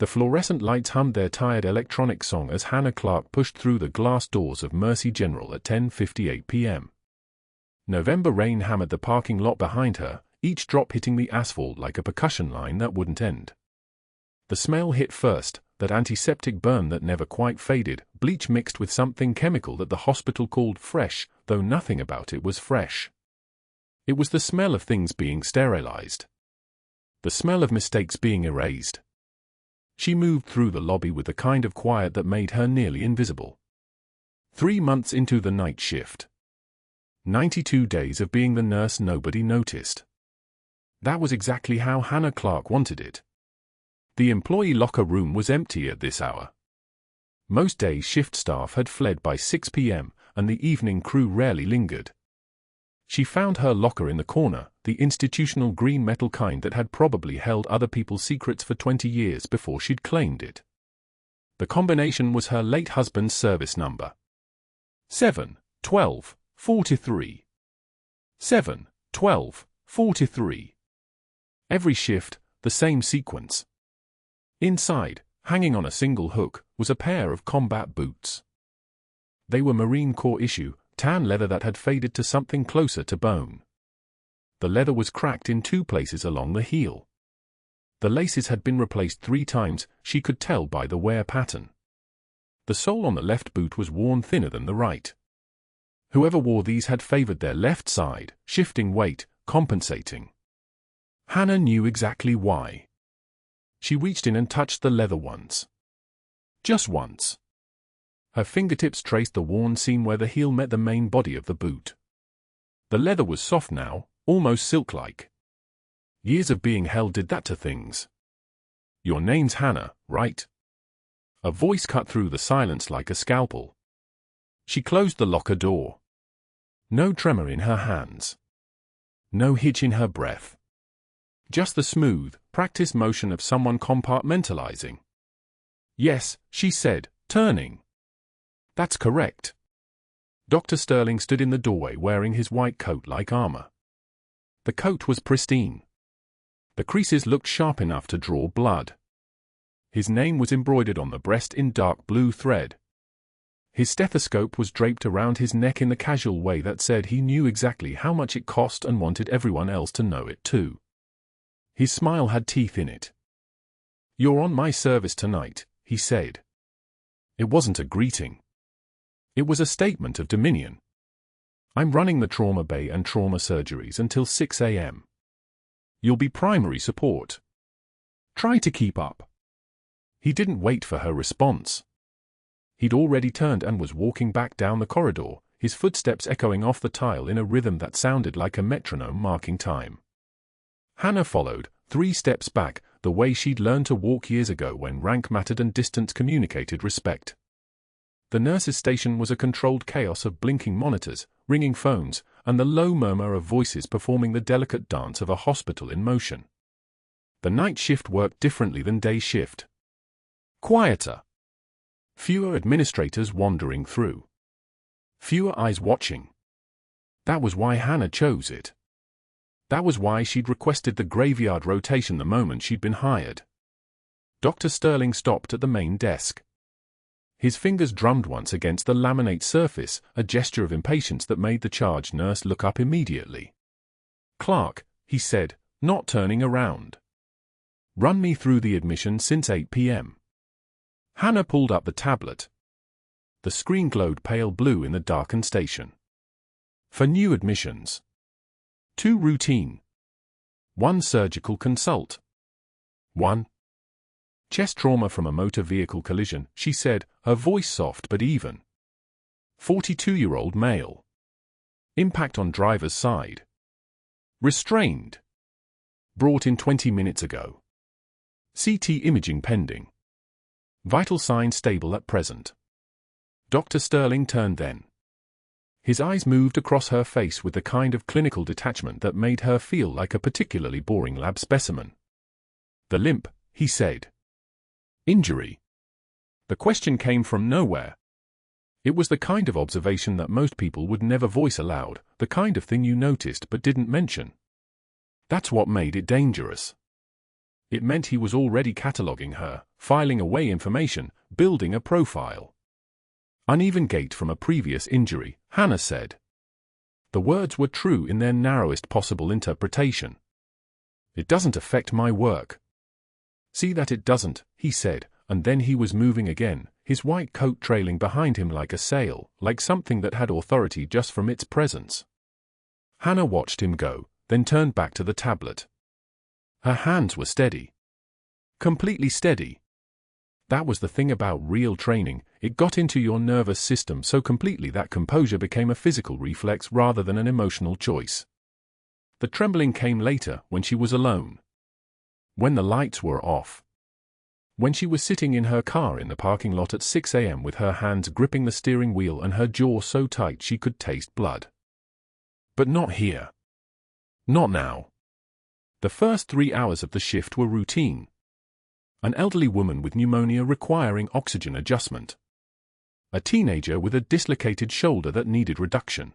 The fluorescent lights hummed their tired electronic song as Hannah Clarke pushed through the glass doors of Mercy General at 10:58 p.m. November rain hammered the parking lot behind her, each drop hitting the asphalt like a percussion line that wouldn't end. The smell hit first, that antiseptic burn that never quite faded, bleach mixed with something chemical that the hospital called fresh, though nothing about it was fresh. It was the smell of things being sterilized. The smell of mistakes being erased. She moved through the lobby with the kind of quiet that made her nearly invisible. 3 months into the night shift. 92 days of being the nurse nobody noticed. That was exactly how Hannah Clarke wanted it. The employee locker room was empty at this hour. Most days shift staff had fled by 6 p.m., and the evening crew rarely lingered. She found her locker in the corner, the institutional green metal kind that had probably held other people's secrets for 20 years before she'd claimed it. The combination was her late husband's service number. 7-12-43. 7-12-43. Every shift, the same sequence. Inside, hanging on a single hook, was a pair of combat boots. They were Marine Corps issue, tan leather that had faded to something closer to bone. The leather was cracked in 2 places along the heel. The laces had been replaced 3 times, she could tell by the wear pattern. The sole on the left boot was worn thinner than the right. Whoever wore these had favored their left side, shifting weight, compensating. Hannah knew exactly why. She reached in and touched the leather once. Just once. Her fingertips traced the worn seam where the heel met the main body of the boot. The leather was soft now, almost silk-like. Years of being held did that to things. "Your name's Hannah, right?" A voice cut through the silence like a scalpel. She closed the locker door. No tremor in her hands. No hitch in her breath. Just the smooth, practiced motion of someone compartmentalizing. "Yes," she said, turning. "That's correct." Dr. Sterling stood in the doorway wearing his white coat like armor. The coat was pristine. The creases looked sharp enough to draw blood. His name was embroidered on the breast in dark blue thread. His stethoscope was draped around his neck in the casual way that said he knew exactly how much it cost and wanted everyone else to know it too. His smile had teeth in it. "You're on my service tonight," he said. It wasn't a greeting. It was a statement of dominion. "I'm running the trauma bay and trauma surgeries until 6 a.m. You'll be primary support. Try to keep up." He didn't wait for her response. He'd already turned and was walking back down the corridor, his footsteps echoing off the tile in a rhythm that sounded like a metronome marking time. Hannah followed, 3 steps back, the way she'd learned to walk years ago when rank mattered and distance communicated respect. The nurse's station was a controlled chaos of blinking monitors, ringing phones, and the low murmur of voices performing the delicate dance of a hospital in motion. The night shift worked differently than day shift. Quieter. Fewer administrators wandering through. Fewer eyes watching. That was why Hannah chose it. That was why she'd requested the graveyard rotation the moment she'd been hired. Dr. Sterling stopped at the main desk. His fingers drummed once against the laminate surface, a gesture of impatience that made the charge nurse look up immediately. "Clarke," he said, not turning around. "Run me through the admission since 8 p.m. Hannah pulled up the tablet. The screen glowed pale blue in the darkened station. "For new admissions. 2 routine. 1 surgical consult. 1 chest trauma from a motor vehicle collision," she said, her voice soft but even. 42-year-old male. Impact on driver's side. Restrained. Brought in 20 minutes ago. CT imaging pending. Vital signs stable at present. Dr. Sterling turned then. His eyes moved across her face with the kind of clinical detachment that made her feel like a particularly boring lab specimen. "The limp," he said. "Injury?" The question came from nowhere. It was the kind of observation that most people would never voice aloud, the kind of thing you noticed but didn't mention. That's what made it dangerous. It meant he was already cataloguing her, filing away information, building a profile. Uneven gait from a previous injury, Hannah said. The words were true in their narrowest possible interpretation. It doesn't affect my work. See that it doesn't, he said, and then he was moving again, his white coat trailing behind him like a sail, like something that had authority just from its presence. Hannah watched him go, then turned back to the tablet. Her hands were steady. Completely steady. That was the thing about real training, it got into your nervous system so completely that composure became a physical reflex rather than an emotional choice. The trembling came later, when she was alone. When the lights were off. When she was sitting in her car in the parking lot at 6 a.m. with her hands gripping the steering wheel and her jaw so tight she could taste blood. But not here. Not now. The first 3 hours of the shift were routine. An elderly woman with pneumonia requiring oxygen adjustment. A teenager with a dislocated shoulder that needed reduction.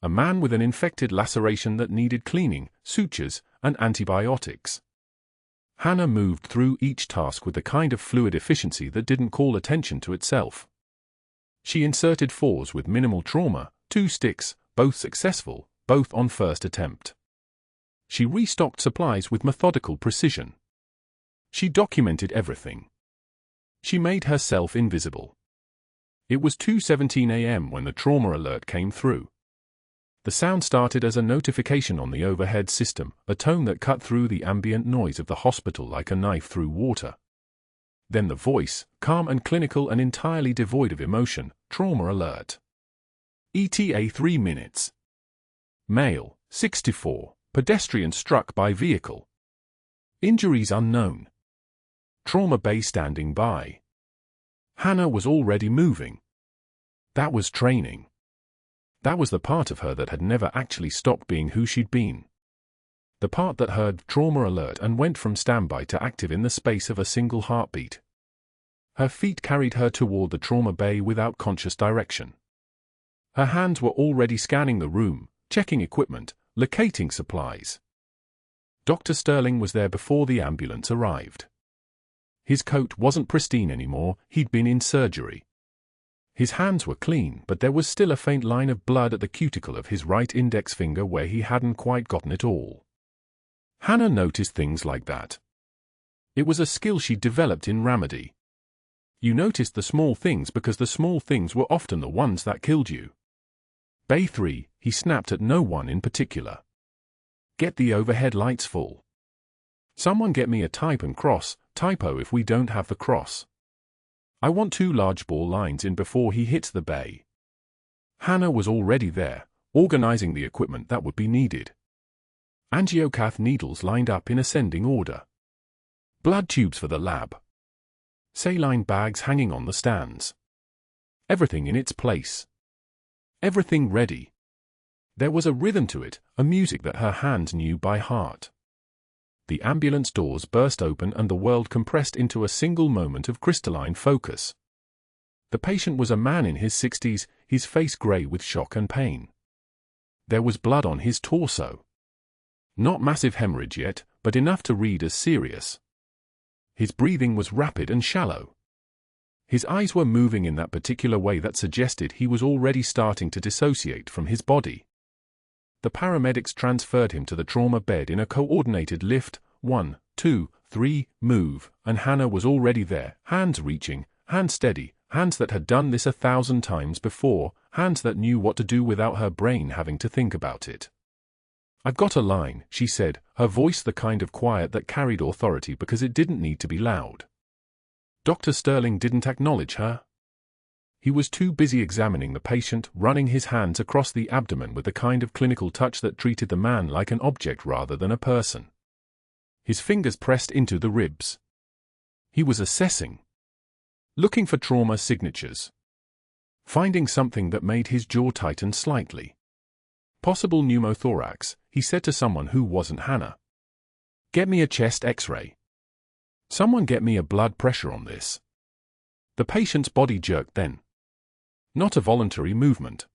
A man with an infected laceration that needed cleaning, sutures, and antibiotics. Hannah moved through each task with the kind of fluid efficiency that didn't call attention to itself. She inserted 4s with minimal trauma, 2 sticks, both successful, both on first attempt. She restocked supplies with methodical precision. She documented everything. She made herself invisible. It was 2:17 a.m. when the trauma alert came through. The sound started as a notification on the overhead system, a tone that cut through the ambient noise of the hospital like a knife through water. Then the voice, calm and clinical and entirely devoid of emotion, trauma alert. ETA 3 minutes. Male, 64, pedestrian struck by vehicle. Injuries unknown. Trauma bay standing by. Hannah was already moving. That was training. That was the part of her that had never actually stopped being who she'd been. The part that heard trauma alert and went from standby to active in the space of a single heartbeat. Her feet carried her toward the trauma bay without conscious direction. Her hands were already scanning the room, checking equipment, locating supplies. Dr. Sterling was there before the ambulance arrived. His coat wasn't pristine anymore, he'd been in surgery. His hands were clean, but there was still a faint line of blood at the cuticle of his right index finger where he hadn't quite gotten it all. Hannah noticed things like that. It was a skill she'd developed in Raleigh. You noticed the small things because the small things were often the ones that killed you. Bay 3, he snapped at no one in particular. Get the overhead lights full. Someone get me a type and cross, typo if we don't have the cross. I want 2 large ball lines in before he hits the bay. Hannah was already there, organizing the equipment that would be needed. Angiocath needles lined up in ascending order. Blood tubes for the lab. Saline bags hanging on the stands. Everything in its place. Everything ready. There was a rhythm to it, a music that her hand knew by heart. The ambulance doors burst open and the world compressed into a single moment of crystalline focus. The patient was a man in his 60s, his face grey with shock and pain. There was blood on his torso. Not massive hemorrhage yet, but enough to read as serious. His breathing was rapid and shallow. His eyes were moving in that particular way that suggested he was already starting to dissociate from his body. The paramedics transferred him to the trauma bed in a coordinated lift, 1, 2, 3, move, and Hannah was already there, hands reaching, hands steady, hands that had done this 1,000 times before, hands that knew what to do without her brain having to think about it. I've got a line, she said, her voice the kind of quiet that carried authority because it didn't need to be loud. Dr. Sterling didn't acknowledge her. He was too busy examining the patient, running his hands across the abdomen with the kind of clinical touch that treated the man like an object rather than a person. His fingers pressed into the ribs. He was assessing. Looking for trauma signatures. Finding something that made his jaw tighten slightly. Possible pneumothorax, he said to someone who wasn't Hannah. Get me a chest X-ray. Someone get me a blood pressure on this. The patient's body jerked then. Not a voluntary movement.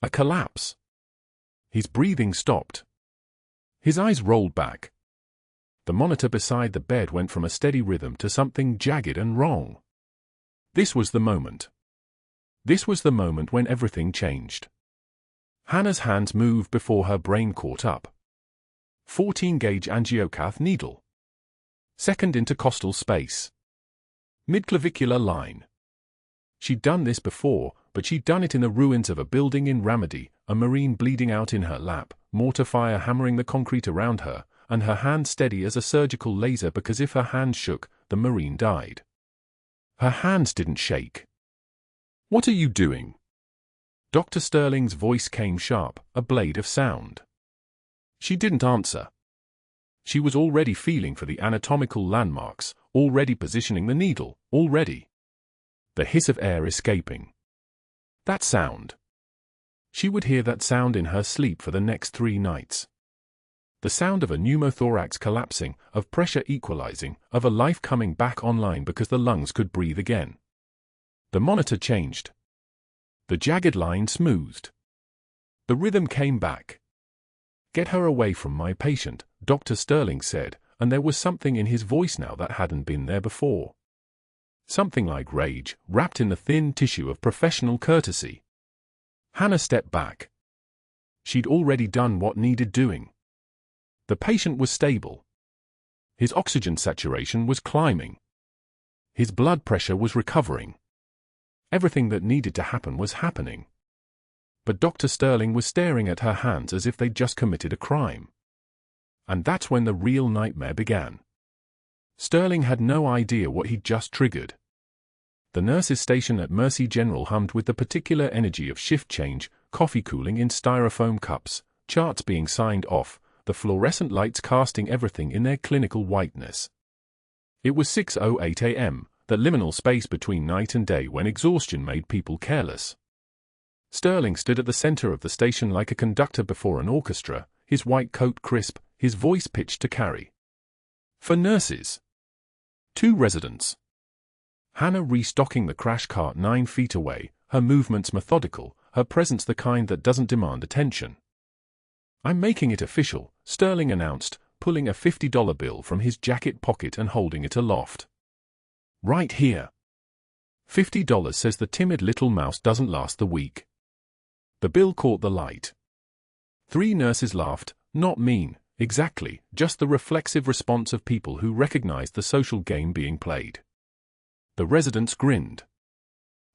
A collapse. His breathing stopped. His eyes rolled back. The monitor beside the bed went from a steady rhythm to something jagged and wrong. This was the moment. This was the moment when everything changed. Hannah's hands moved before her brain caught up. 14-gauge angiocath needle. Second intercostal space. Midclavicular line. She'd done this before, but she'd done it in the ruins of a building in Raleigh, a Marine bleeding out in her lap, mortar fire hammering the concrete around her, and her hand steady as a surgical laser because if her hands shook, the Marine died. Her hands didn't shake. "What are you doing?" Dr. Sterling's voice came sharp, a blade of sound. She didn't answer. She was already feeling for the anatomical landmarks, already positioning the needle, already. The hiss of air escaping. That sound. She would hear that sound in her sleep for the next 3 nights. The sound of a pneumothorax collapsing, of pressure equalizing, of a life coming back online because the lungs could breathe again. The monitor changed. The jagged line smoothed. The rhythm came back. "Get her away from my patient," Dr. Sterling said, and there was something in his voice now that hadn't been there before. Something like rage, wrapped in the thin tissue of professional courtesy. Hannah stepped back. She'd already done what needed doing. The patient was stable. His oxygen saturation was climbing. His blood pressure was recovering. Everything that needed to happen was happening. But Dr. Sterling was staring at her hands as if they'd just committed a crime. And that's when the real nightmare began. Sterling had no idea what he'd just triggered. The nurses' station at Mercy General hummed with the particular energy of shift change, coffee cooling in styrofoam cups, charts being signed off, the fluorescent lights casting everything in their clinical whiteness. It was 6:08 a.m., that liminal space between night and day when exhaustion made people careless. Sterling stood at the center of the station like a conductor before an orchestra, his white coat crisp, his voice pitched to carry. "For nurses. 2 residents." Hannah restocking the crash cart 9 feet away, her movements methodical, her presence the kind that doesn't demand attention. "I'm making it official," Sterling announced, pulling a $50 bill from his jacket pocket and holding it aloft. "Right here. $50 says the timid little mouse doesn't last the week." The bill caught the light. 3 nurses laughed, not mean, exactly, just the reflexive response of people who recognized the social game being played. The residents grinned.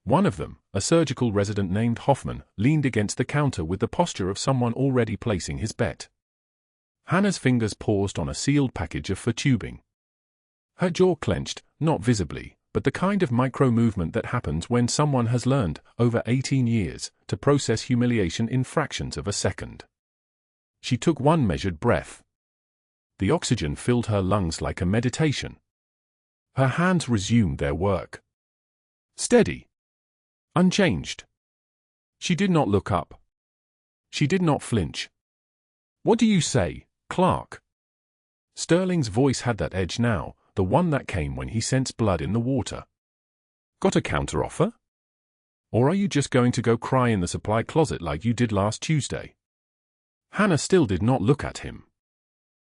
One of them, a surgical resident named Hoffman, leaned against the counter with the posture of someone already placing his bet. Hannah's fingers paused on a sealed package of tubing. Her jaw clenched, not visibly, but the kind of micro-movement that happens when someone has learned, over 18 years, to process humiliation in fractions of a second. She took one measured breath. The oxygen filled her lungs like a meditation. Her hands resumed their work. Steady. Unchanged. She did not look up. She did not flinch. "What do you say, Clarke?" Sterling's voice had that edge now, the one that came when he sensed blood in the water. "Got a counteroffer? Or are you just going to go cry in the supply closet like you did last Tuesday?" Hannah still did not look at him.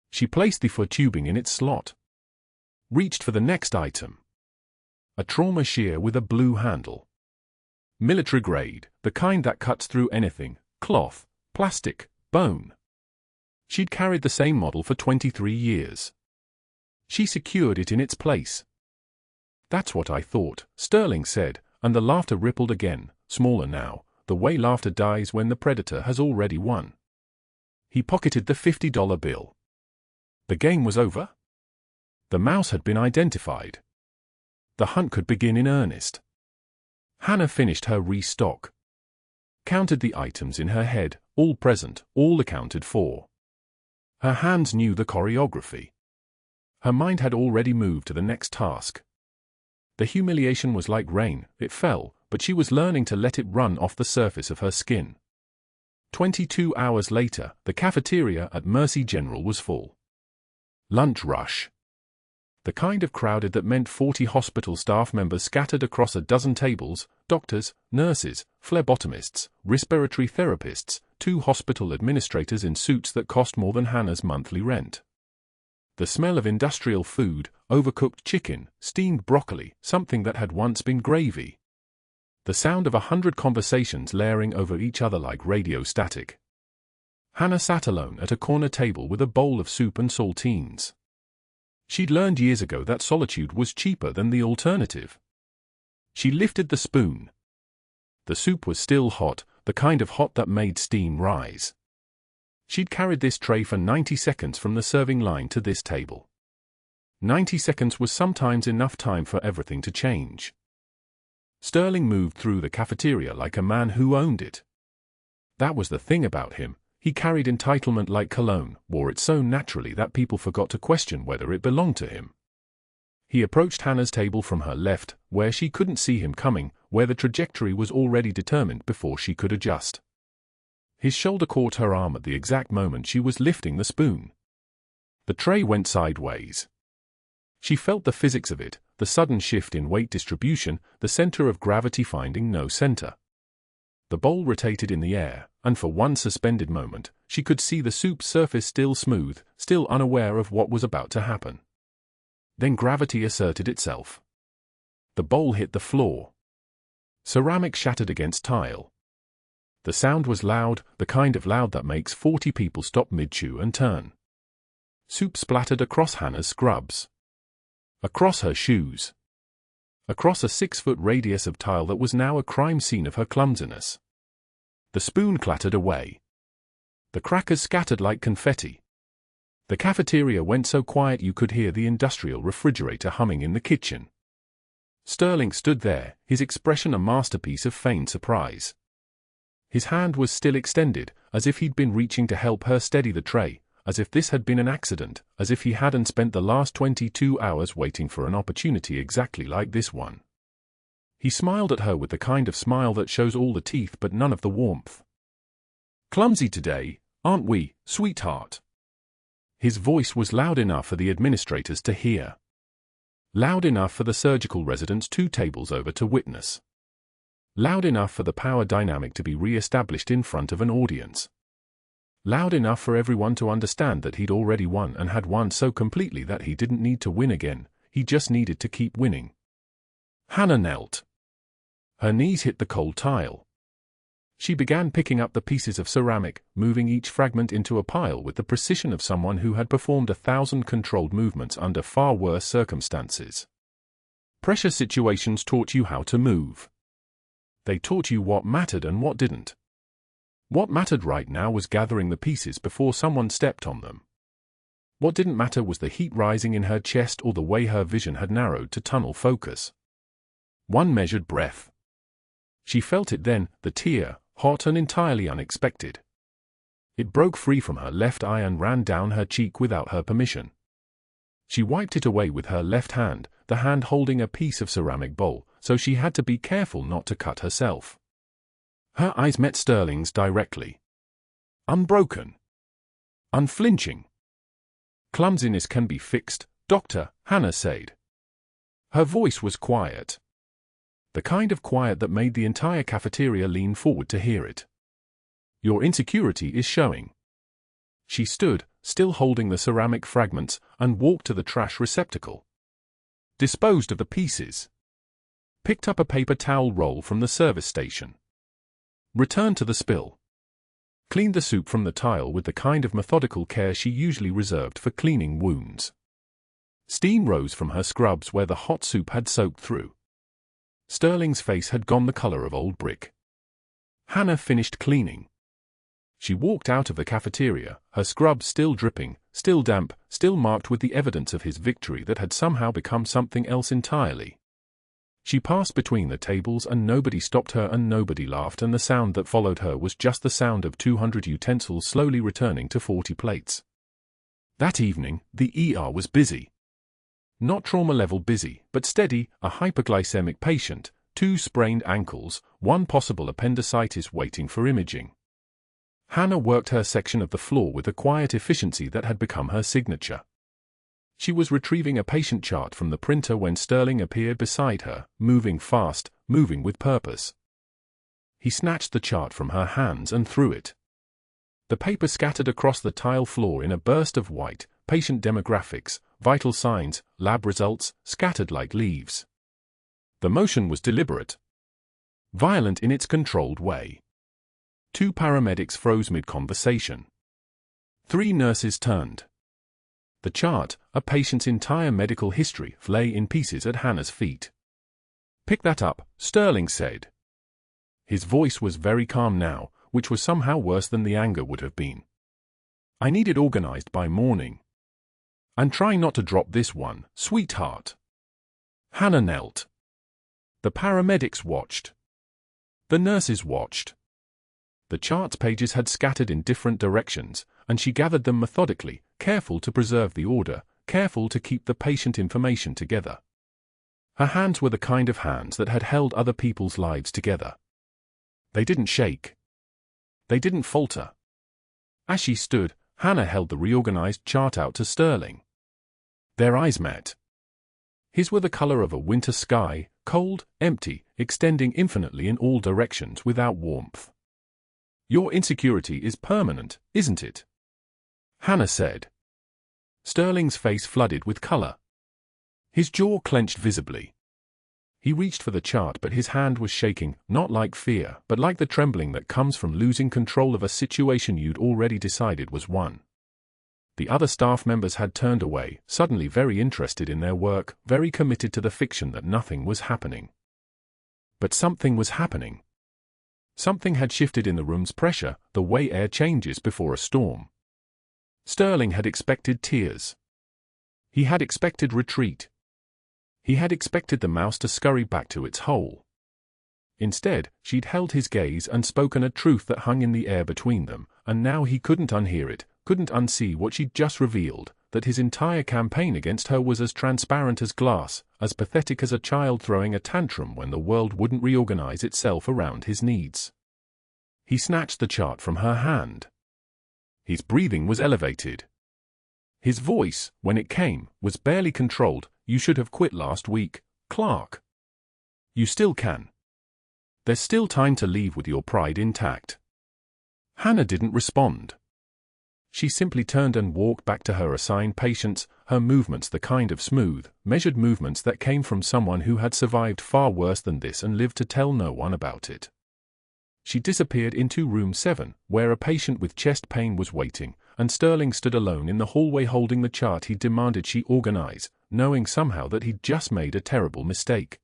She placed the tubing in its slot. Reached for the next item. A trauma shear with a blue handle. Military grade, the kind that cuts through anything, cloth, plastic, bone. She'd carried the same model for 23 years. She secured it in its place. "That's what I thought," Sterling said, and the laughter rippled again, smaller now, the way laughter dies when the predator has already won. He pocketed the $50 bill. The game was over? The mouse had been identified. The hunt could begin in earnest. Hannah finished her restock. Counted the items in her head, all present, all accounted for. Her hands knew the choreography. Her mind had already moved to the next task. The humiliation was like rain, it fell, but she was learning to let it run off the surface of her skin. 22 hours later, the cafeteria at Mercy General was full. Lunch rush. The kind of crowded that meant 40 hospital staff members scattered across a dozen tables, doctors, nurses, phlebotomists, respiratory therapists, 2 hospital administrators in suits that cost more than Hannah's monthly rent. The smell of industrial food, overcooked chicken, steamed broccoli, something that had once been gravy. The sound of 100 conversations layering over each other like radio static. Hannah sat alone at a corner table with a bowl of soup and saltines. She'd learned years ago that solitude was cheaper than the alternative. She lifted the spoon. The soup was still hot, the kind of hot that made steam rise. She'd carried this tray for 90 seconds from the serving line to this table. 90 seconds was sometimes enough time for everything to change. Sterling moved through the cafeteria like a man who owned it. That was the thing about him. He carried entitlement like cologne, wore it so naturally that people forgot to question whether it belonged to him. He approached Hannah's table from her left, where she couldn't see him coming, where the trajectory was already determined before she could adjust. His shoulder caught her arm at the exact moment she was lifting the spoon. The tray went sideways. She felt the physics of it, the sudden shift in weight distribution, the center of gravity finding no center. The bowl rotated in the air, and for one suspended moment, she could see the soup's surface still smooth, still unaware of what was about to happen. Then gravity asserted itself. The bowl hit the floor. Ceramic shattered against tile. The sound was loud, the kind of loud that makes 40 people stop mid-chew and turn. Soup splattered across Hannah's scrubs. Across her shoes. Across a 6-foot radius of tile that was now a crime scene of her clumsiness. The spoon clattered away. The crackers scattered like confetti. The cafeteria went so quiet you could hear the industrial refrigerator humming in the kitchen. Sterling stood there, his expression a masterpiece of feigned surprise. His hand was still extended, as if he'd been reaching to help her steady the tray, as if this had been an accident, as if he hadn't spent the last 22 hours waiting for an opportunity exactly like this one. He smiled at her with the kind of smile that shows all the teeth but none of the warmth. "Clumsy today, aren't we, sweetheart?" His voice was loud enough for the administrators to hear. Loud enough for the surgical residents 2 tables over to witness. Loud enough for the power dynamic to be re-established in front of an audience. Loud enough for everyone to understand that he'd already won and had won so completely that he didn't need to win again, he just needed to keep winning. Hannah knelt. Her knees hit the cold tile. She began picking up the pieces of ceramic, moving each fragment into a pile with the precision of someone who had performed 1,000 controlled movements under far worse circumstances. Pressure situations taught you how to move. They taught you what mattered and what didn't. What mattered right now was gathering the pieces before someone stepped on them. What didn't matter was the heat rising in her chest or the way her vision had narrowed to tunnel focus. One measured breath. She felt it then, the tear, hot and entirely unexpected. It broke free from her left eye and ran down her cheek without her permission. She wiped it away with her left hand, the hand holding a piece of ceramic bowl, so she had to be careful not to cut herself. Her eyes met Sterling's directly. Unbroken. Unflinching. "Clumsiness can be fixed, Doctor," Hannah said. Her voice was quiet. The kind of quiet that made the entire cafeteria lean forward to hear it. "Your insecurity is showing." She stood, still holding the ceramic fragments, and walked to the trash receptacle. Disposed of the pieces. Picked up a paper towel roll from the service station. Returned to the spill. Cleaned the soup from the tile with the kind of methodical care she usually reserved for cleaning wounds. Steam rose from her scrubs where the hot soup had soaked through. Sterling's face had gone the color of old brick. Hannah finished cleaning. She walked out of the cafeteria, her scrubs still dripping, still damp, still marked with the evidence of his victory that had somehow become something else entirely. She passed between the tables and nobody stopped her and nobody laughed, and the sound that followed her was just the sound of 200 utensils slowly returning to 40 plates. That evening, the ER was busy. Not trauma-level busy, but steady, a hyperglycemic patient, 2 sprained ankles, 1 possible appendicitis waiting for imaging. Hannah worked her section of the floor with a quiet efficiency that had become her signature. She was retrieving a patient chart from the printer when Sterling appeared beside her, moving fast, moving with purpose. He snatched the chart from her hands and threw it. The paper scattered across the tile floor in a burst of white, patient demographics, vital signs, lab results, scattered like leaves. The motion was deliberate, violent in its controlled way. 2 paramedics froze mid-conversation. 3 nurses turned. The chart, a patient's entire medical history, lay in pieces at Hannah's feet. "Pick that up," Sterling said. His voice was very calm now, which was somehow worse than the anger would have been. "I need it organized by morning. And try not to drop this one, sweetheart." Hannah knelt. The paramedics watched. The nurses watched. The chart's pages had scattered in different directions, and she gathered them methodically, careful to preserve the order, careful to keep the patient information together. Her hands were the kind of hands that had held other people's lives together. They didn't shake. They didn't falter. As she stood, Hannah held the reorganized chart out to Sterling. Their eyes met. His were the color of a winter sky, cold, empty, extending infinitely in all directions without warmth. "Your insecurity is permanent, isn't it?" Hannah said. Sterling's face flooded with color. His jaw clenched visibly. He reached for the chart, but his hand was shaking, not like fear, but like the trembling that comes from losing control of a situation you'd already decided was won. The other staff members had turned away, suddenly very interested in their work, very committed to the fiction that nothing was happening. But something was happening. Something had shifted in the room's pressure, the way air changes before a storm. Sterling had expected tears. He had expected retreat. He had expected the mouse to scurry back to its hole. Instead, she'd held his gaze and spoken a truth that hung in the air between them, and now he couldn't unhear it, couldn't unsee what she'd just revealed, that his entire campaign against her was as transparent as glass, as pathetic as a child throwing a tantrum when the world wouldn't reorganize itself around his needs. He snatched the chart from her hand. His breathing was elevated. His voice, when it came, was barely controlled. "You should have quit last week, Clarke. You still can. There's still time to leave with your pride intact." Hannah didn't respond. She simply turned and walked back to her assigned patients, her movements the kind of smooth, measured movements that came from someone who had survived far worse than this and lived to tell no one about it. She disappeared into room 7, where a patient with chest pain was waiting, and Sterling stood alone in the hallway holding the chart he demanded she organize, knowing somehow that he'd just made a terrible mistake.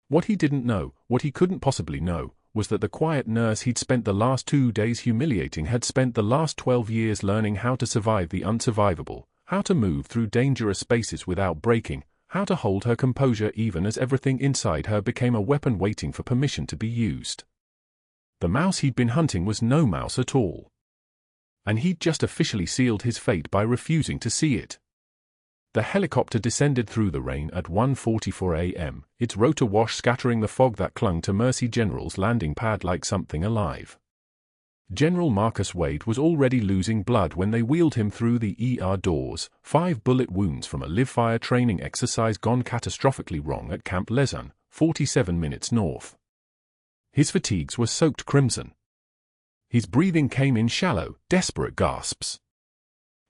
What he didn't know, what he couldn't possibly know, was that the quiet nurse he'd spent the last 2 days humiliating had spent the last 12 years learning how to survive the unsurvivable, how to move through dangerous spaces without breaking, how to hold her composure even as everything inside her became a weapon waiting for permission to be used. The mouse he'd been hunting was no mouse at all. And he'd just officially sealed his fate by refusing to see it. The helicopter descended through the rain at 1:44 a.m., its rotor wash scattering the fog that clung to Mercy General's landing pad like something alive. General Marcus Wade was already losing blood when they wheeled him through the ER doors, 5 bullet wounds from a live-fire training exercise gone catastrophically wrong at Camp Lejeune, 47 minutes north. His fatigues were soaked crimson. His breathing came in shallow, desperate gasps.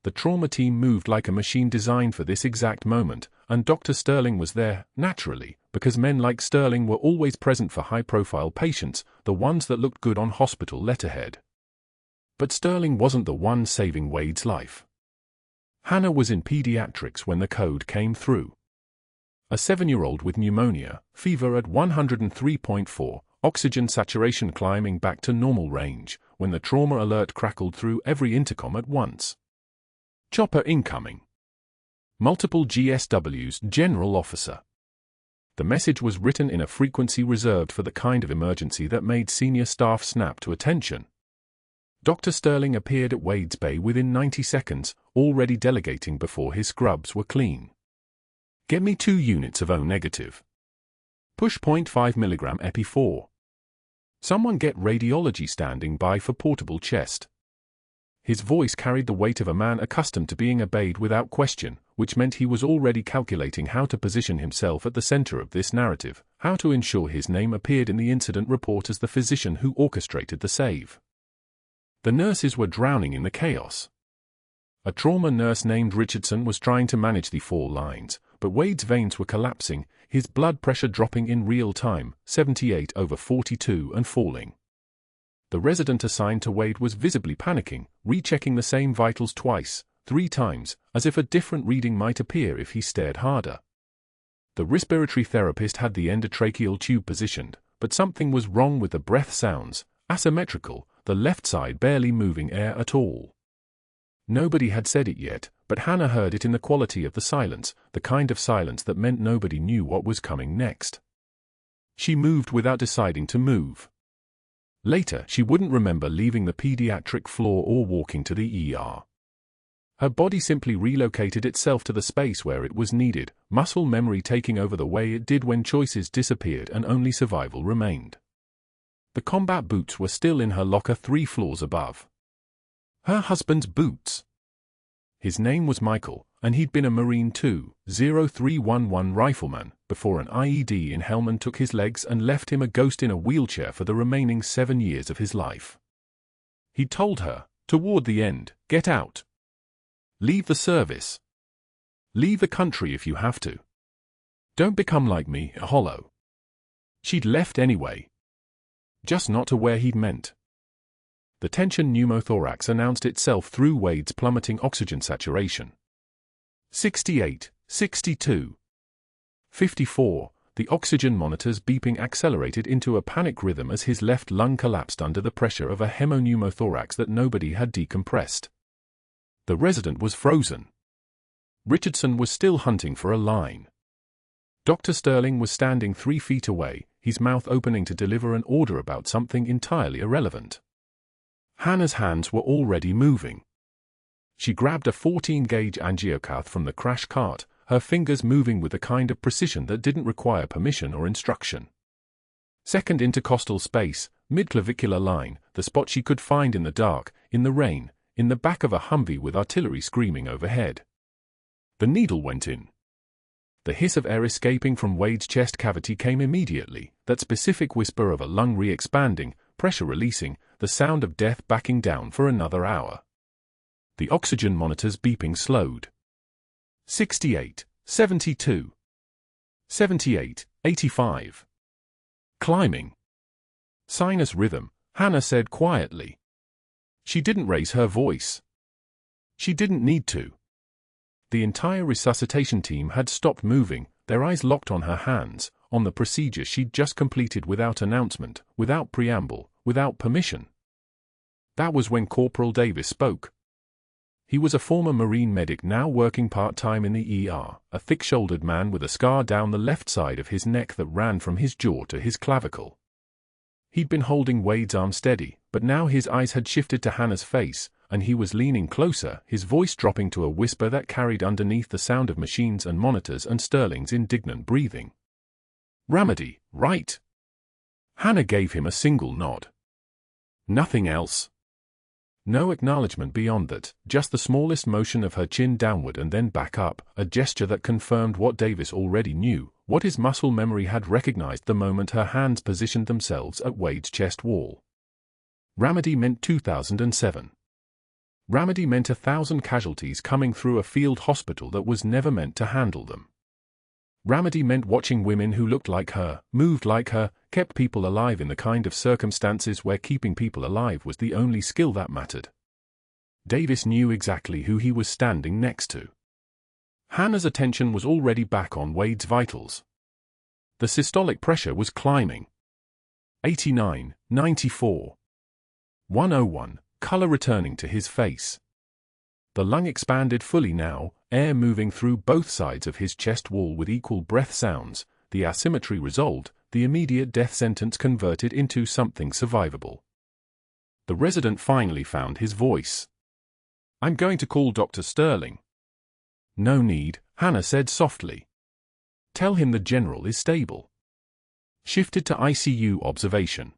The trauma team moved like a machine designed for this exact moment, and Dr. Sterling was there, naturally, because men like Sterling were always present for high-profile patients, the ones that looked good on hospital letterhead. But Sterling wasn't the one saving Wade's life. Hannah was in pediatrics when the code came through. A 7-year-old with pneumonia, fever at 103.4, oxygen saturation climbing back to normal range, when the trauma alert crackled through every intercom at once. Chopper incoming. Multiple GSWs, General Officer. The message was written in a frequency reserved for the kind of emergency that made senior staff snap to attention. Dr. Sterling appeared at Wade's Bay within 90 seconds, already delegating before his scrubs were clean. "Get me 2 units of O negative. Push 0.5 mg Epi 4. Someone get radiology standing by for portable chest." His voice carried the weight of a man accustomed to being obeyed without question, which meant he was already calculating how to position himself at the center of this narrative, how to ensure his name appeared in the incident report as the physician who orchestrated the save. The nurses were drowning in the chaos. A trauma nurse named Richardson was trying to manage the 4 lines, but Wade's veins were collapsing, his blood pressure dropping in real time, 78/42 and falling. The resident assigned to Wade was visibly panicking, rechecking the same vitals twice, 3 times, as if a different reading might appear if he stared harder. The respiratory therapist had the endotracheal tube positioned, but something was wrong with the breath sounds, asymmetrical, the left side barely moving air at all. Nobody had said it yet, but Hannah heard it in the quality of the silence, the kind of silence that meant nobody knew what was coming next. She moved without deciding to move. Later, she wouldn't remember leaving the pediatric floor or walking to the ER. Her body simply relocated itself to the space where it was needed, muscle memory taking over the way it did when choices disappeared and only survival remained. The combat boots were still in her locker 3 floors above. Her husband's boots. His name was Michael, and he'd been a Marine 2-0311 rifleman before an IED in Helmand took his legs and left him a ghost in a wheelchair for the remaining 7 years of his life. He told her, toward the end, "Get out. Leave the service. Leave the country if you have to. Don't become like me, a hollow." She'd left anyway. Just not to where he'd meant. The tension pneumothorax announced itself through Wade's plummeting oxygen saturation. 68, 62. 54, the oxygen monitor's beeping accelerated into a panic rhythm as his left lung collapsed under the pressure of a hemopneumothorax that nobody had decompressed. The resident was frozen. Richardson was still hunting for a line. Dr. Sterling was standing 3 feet away, his mouth opening to deliver an order about something entirely irrelevant. Hannah's hands were already moving. She grabbed a 14-gauge angiocath from the crash cart, her fingers moving with a kind of precision that didn't require permission or instruction. Second intercostal space, midclavicular line, the spot she could find in the dark, in the rain, in the back of a Humvee with artillery screaming overhead. The needle went in. The hiss of air escaping from Wade's chest cavity came immediately, that specific whisper of a lung re-expanding, pressure releasing, the sound of death backing down for another hour. The oxygen monitor's beeping slowed. 68, 72. 78, 85. Climbing. Sinus rhythm, Hannah said quietly. She didn't raise her voice. She didn't need to. The entire resuscitation team had stopped moving, their eyes locked on her hands, on the procedure she'd just completed without announcement, without preamble, without permission. That was when Corporal Davis spoke. He was a former Marine medic now working part-time in the ER, a thick-shouldered man with a scar down the left side of his neck that ran from his jaw to his clavicle. He'd been holding Wade's arm steady, but now his eyes had shifted to Hannah's face, and he was leaning closer, his voice dropping to a whisper that carried underneath the sound of machines and monitors and Sterling's indignant breathing. "Ramadi, right?" Hannah gave him a single nod. Nothing else. No acknowledgement beyond that, just the smallest motion of her chin downward and then back up, a gesture that confirmed what Davis already knew, what his muscle memory had recognized the moment her hands positioned themselves at Wade's chest wall. Ramadi meant 2007. Ramadi meant 1,000 casualties coming through a field hospital that was never meant to handle them. Ramadi meant watching women who looked like her, moved like her, kept people alive in the kind of circumstances where keeping people alive was the only skill that mattered. Davis knew exactly who he was standing next to. Hannah's attention was already back on Wade's vitals. The systolic pressure was climbing. 89, 94. 101, color returning to his face. The lung expanded fully now, air moving through both sides of his chest wall with equal breath sounds, the asymmetry resolved, the immediate death sentence converted into something survivable. The resident finally found his voice. "I'm going to call Dr. Sterling." "No need," Hannah said softly. "Tell him the general is stable." Shifted to ICU observation.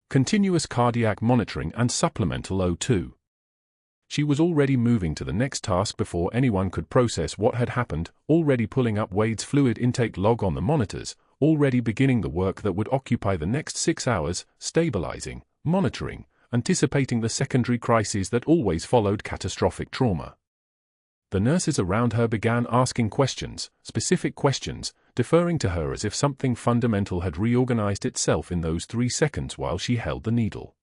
Continuous cardiac monitoring and supplemental O2. She was already moving to the next task before anyone could process what had happened, already pulling up Wade's fluid intake log on the monitors, already beginning the work that would occupy the next 6 hours, stabilizing, monitoring, anticipating the secondary crises that always followed catastrophic trauma. The nurses around her began asking questions, specific questions, deferring to her as if something fundamental had reorganized itself in those 3 seconds while she held the needle.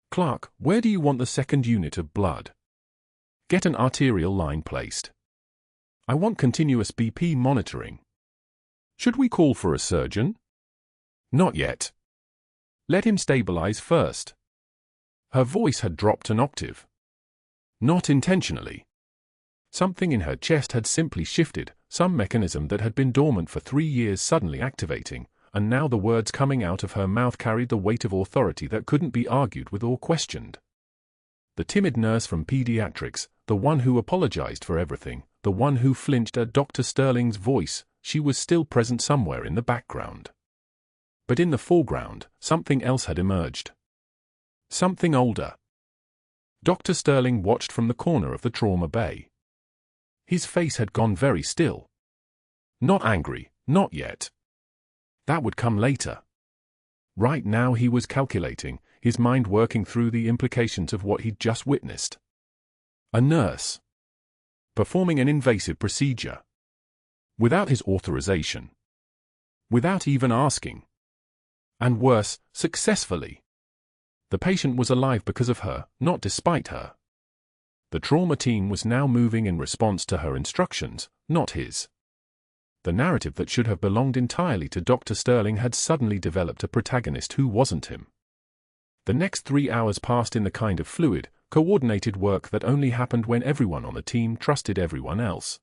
"Clarke, where do you want the second unit of blood? Get an arterial line placed. I want continuous BP monitoring. Should we call for a surgeon?" "Not yet. Let him stabilize first." Her voice had dropped an octave. Not intentionally. Something in her chest had simply shifted, some mechanism that had been dormant for 3 years suddenly activating, and now the words coming out of her mouth carried the weight of authority that couldn't be argued with or questioned. The timid nurse from pediatrics, the one who apologized for everything, the one who flinched at Dr. Sterling's voice, she was still present somewhere in the background. But in the foreground, something else had emerged. Something older. Dr. Sterling watched from the corner of the trauma bay. His face had gone very still. Not angry, not yet. That would come later. Right now he was calculating, his mind working through the implications of what he'd just witnessed. A nurse. Performing an invasive procedure. Without his authorization. Without even asking. And worse, successfully. The patient was alive because of her, not despite her. The trauma team was now moving in response to her instructions, not his. The narrative that should have belonged entirely to Dr. Sterling had suddenly developed a protagonist who wasn't him. The next 3 hours passed in the kind of fluid, coordinated work that only happened when everyone on the team trusted everyone else.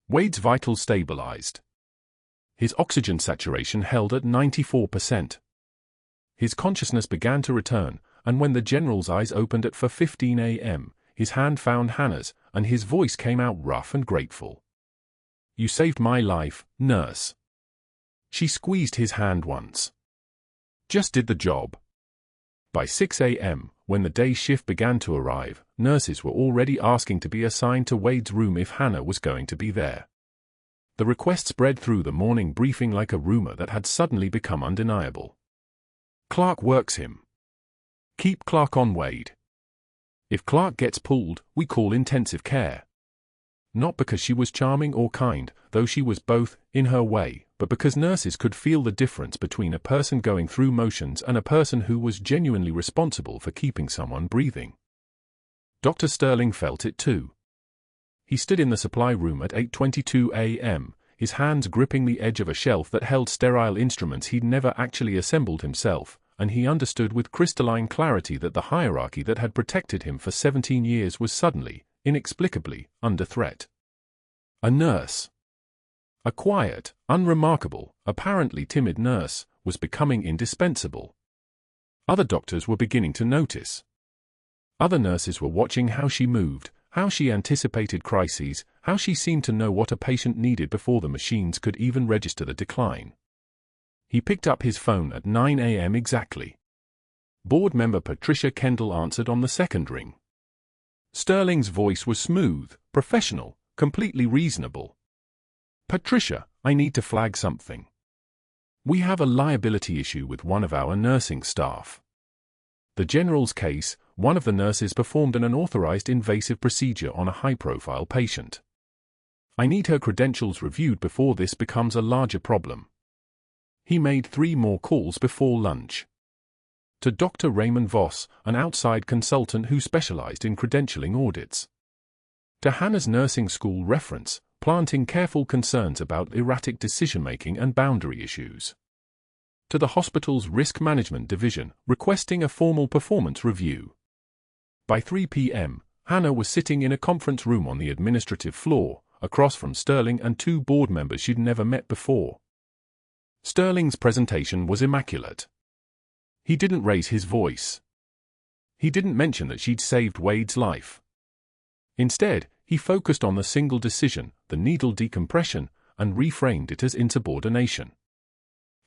Wade's vitals stabilized. His oxygen saturation held at 94%. His consciousness began to return, and when the general's eyes opened at 4:15 a.m., his hand found Hannah's, and his voice came out rough and grateful. "You saved my life, nurse." She squeezed his hand once. "Just did the job." By 6 a.m., when the day shift began to arrive, nurses were already asking to be assigned to Wade's room if Hannah was going to be there. The request spread through the morning briefing like a rumor that had suddenly become undeniable. "Clarke works him. Keep Clarke on Wade. If Clarke gets pulled, we call intensive care." Not because she was charming or kind, though she was both, in her way, but because nurses could feel the difference between a person going through motions and a person who was genuinely responsible for keeping someone breathing. Dr. Sterling felt it too. He stood in the supply room at 8:22 a.m., his hands gripping the edge of a shelf that held sterile instruments he'd never actually assembled himself, and he understood with crystalline clarity that the hierarchy that had protected him for 17 years was suddenly, inexplicably, under threat. A nurse. A quiet, unremarkable, apparently timid nurse, was becoming indispensable. Other doctors were beginning to notice. Other nurses were watching how she moved, how she anticipated crises, how she seemed to know what a patient needed before the machines could even register the decline. He picked up his phone at 9 a.m. exactly. Board member Patricia Kendall answered on the second ring. Sterling's voice was smooth, professional, completely reasonable. "Patricia, I need to flag something. We have a liability issue with one of our nursing staff. The general's case, one of the nurses performed an unauthorized invasive procedure on a high-profile patient. I need her credentials reviewed before this becomes a larger problem." He made 3 more calls before lunch. To Dr. Raymond Voss, an outside consultant who specialized in credentialing audits. To Hannah's nursing school reference, planting careful concerns about erratic decision-making and boundary issues. To the hospital's risk management division, requesting a formal performance review. By 3 p.m., Hannah was sitting in a conference room on the administrative floor, across from Sterling and 2 board members she'd never met before. Sterling's presentation was immaculate. He didn't raise his voice. He didn't mention that she'd saved Wade's life. Instead, he focused on the single decision, the needle decompression, and reframed it as insubordination.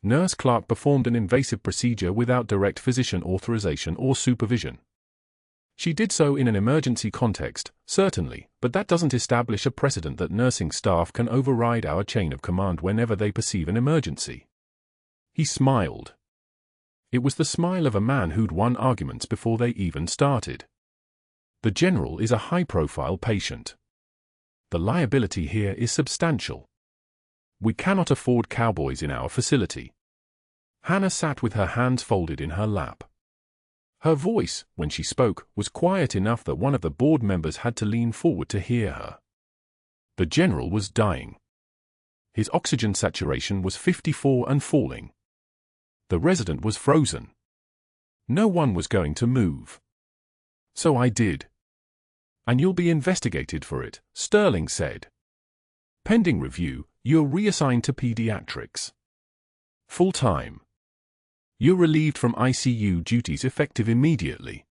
Nurse Clarke performed an invasive procedure without direct physician authorization or supervision. She did so in an emergency context, certainly, but that doesn't establish a precedent that nursing staff can override our chain of command whenever they perceive an emergency. He smiled. It was the smile of a man who'd won arguments before they even started. The general is a high-profile patient. The liability here is substantial. We cannot afford cowboys in our facility. Hannah sat with her hands folded in her lap. Her voice, when she spoke, was quiet enough that one of the board members had to lean forward to hear her. The general was dying. His oxygen saturation was 54 and falling. The resident was frozen. No one was going to move. So I did. And you'll be investigated for it, Sterling said. Pending review, you're reassigned to pediatrics. Full-time. You're relieved from ICU duties effective immediately.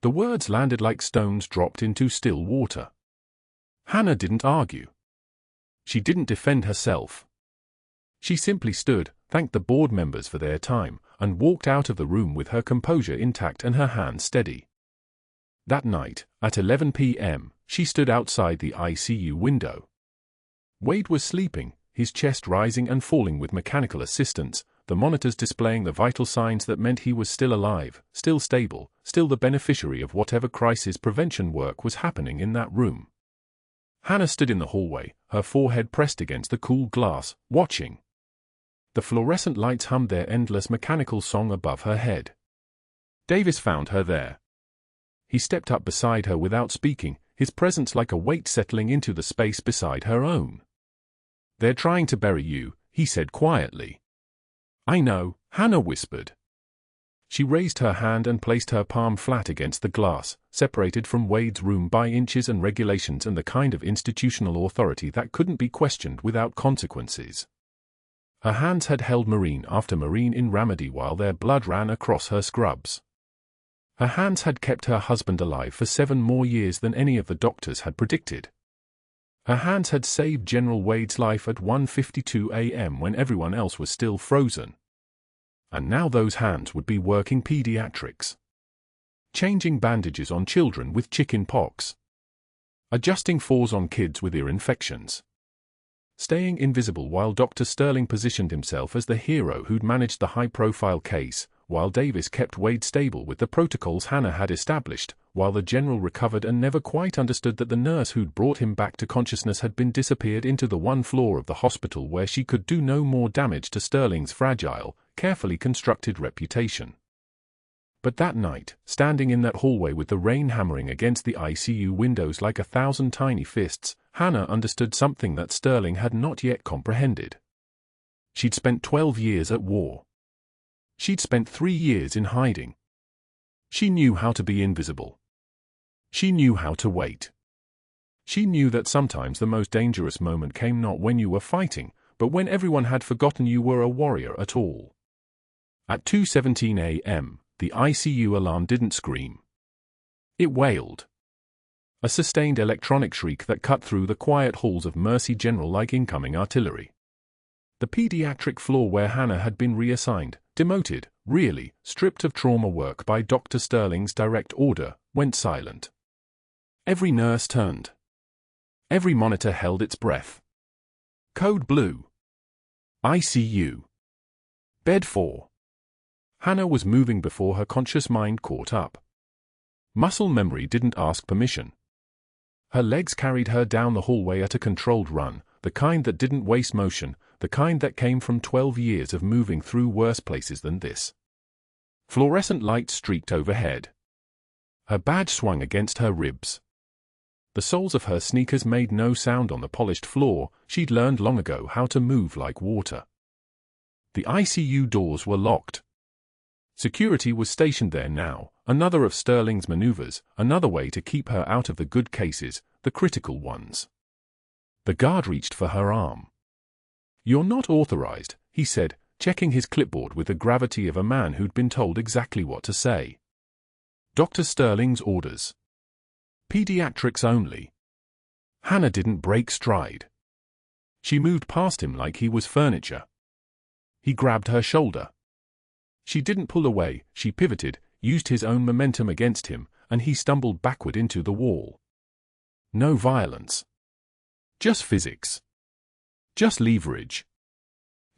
The words landed like stones dropped into still water. Hannah didn't argue. She didn't defend herself. She simply stood, thanked the board members for their time, and walked out of the room with her composure intact and her hands steady. That night, at 11 p.m., she stood outside the ICU window. Wade was sleeping, his chest rising and falling with mechanical assistance, the monitors displaying the vital signs that meant he was still alive, still stable, still the beneficiary of whatever crisis prevention work was happening in that room. Hannah stood in the hallway, her forehead pressed against the cool glass, watching. The fluorescent lights hummed their endless mechanical song above her head. Davis found her there. He stepped up beside her without speaking, his presence like a weight settling into the space beside her own. "They're trying to bury you," he said quietly. "I know," Hannah whispered. She raised her hand and placed her palm flat against the glass, separated from Wade's room by inches and regulations and the kind of institutional authority that couldn't be questioned without consequences. Her hands had held Marine after Marine in Ramadi while their blood ran across her scrubs. Her hands had kept her husband alive for 7 more years than any of the doctors had predicted. Her hands had saved General Wade's life at 1:52 a.m. when everyone else was still frozen. And now those hands would be working pediatrics. Changing bandages on children with chicken pox. Adjusting fours on kids with ear infections. Staying invisible while Dr. Sterling positioned himself as the hero who'd managed the high-profile case, while Davis kept Wade stable with the protocols Hannah had established, while the general recovered and never quite understood that the nurse who'd brought him back to consciousness had been disappeared into the one floor of the hospital where she could do no more damage to Sterling's fragile, carefully constructed reputation. But that night, standing in that hallway with the rain hammering against the ICU windows like 1,000 tiny fists, Hannah understood something that Sterling had not yet comprehended. She'd spent 12 years at war. She'd spent 3 years in hiding. She knew how to be invisible. She knew how to wait. She knew that sometimes the most dangerous moment came not when you were fighting, but when everyone had forgotten you were a warrior at all. At 2:17 a.m., the ICU alarm didn't scream. It wailed. A sustained electronic shriek that cut through the quiet halls of Mercy General like incoming artillery. The pediatric floor where Hannah had been reassigned, demoted, really, stripped of trauma work by Dr. Sterling's direct order, went silent. Every nurse turned. Every monitor held its breath. Code blue. ICU. Bed 4. Hannah was moving before her conscious mind caught up. Muscle memory didn't ask permission. Her legs carried her down the hallway at a controlled run, the kind that didn't waste motion, the kind that came from 12 years of moving through worse places than this. Fluorescent lights streaked overhead. Her badge swung against her ribs. The soles of her sneakers made no sound on the polished floor. She'd learned long ago how to move like water. The ICU doors were locked. Security was stationed there now, another of Sterling's maneuvers, another way to keep her out of the good cases, the critical ones. The guard reached for her arm. "You're not authorized," he said, checking his clipboard with the gravity of a man who'd been told exactly what to say. Dr. Sterling's orders. Pediatrics only. Hannah didn't break stride. She moved past him like he was furniture. He grabbed her shoulder. She didn't pull away, she pivoted, used his own momentum against him, and he stumbled backward into the wall. No violence. Just physics. Just leverage.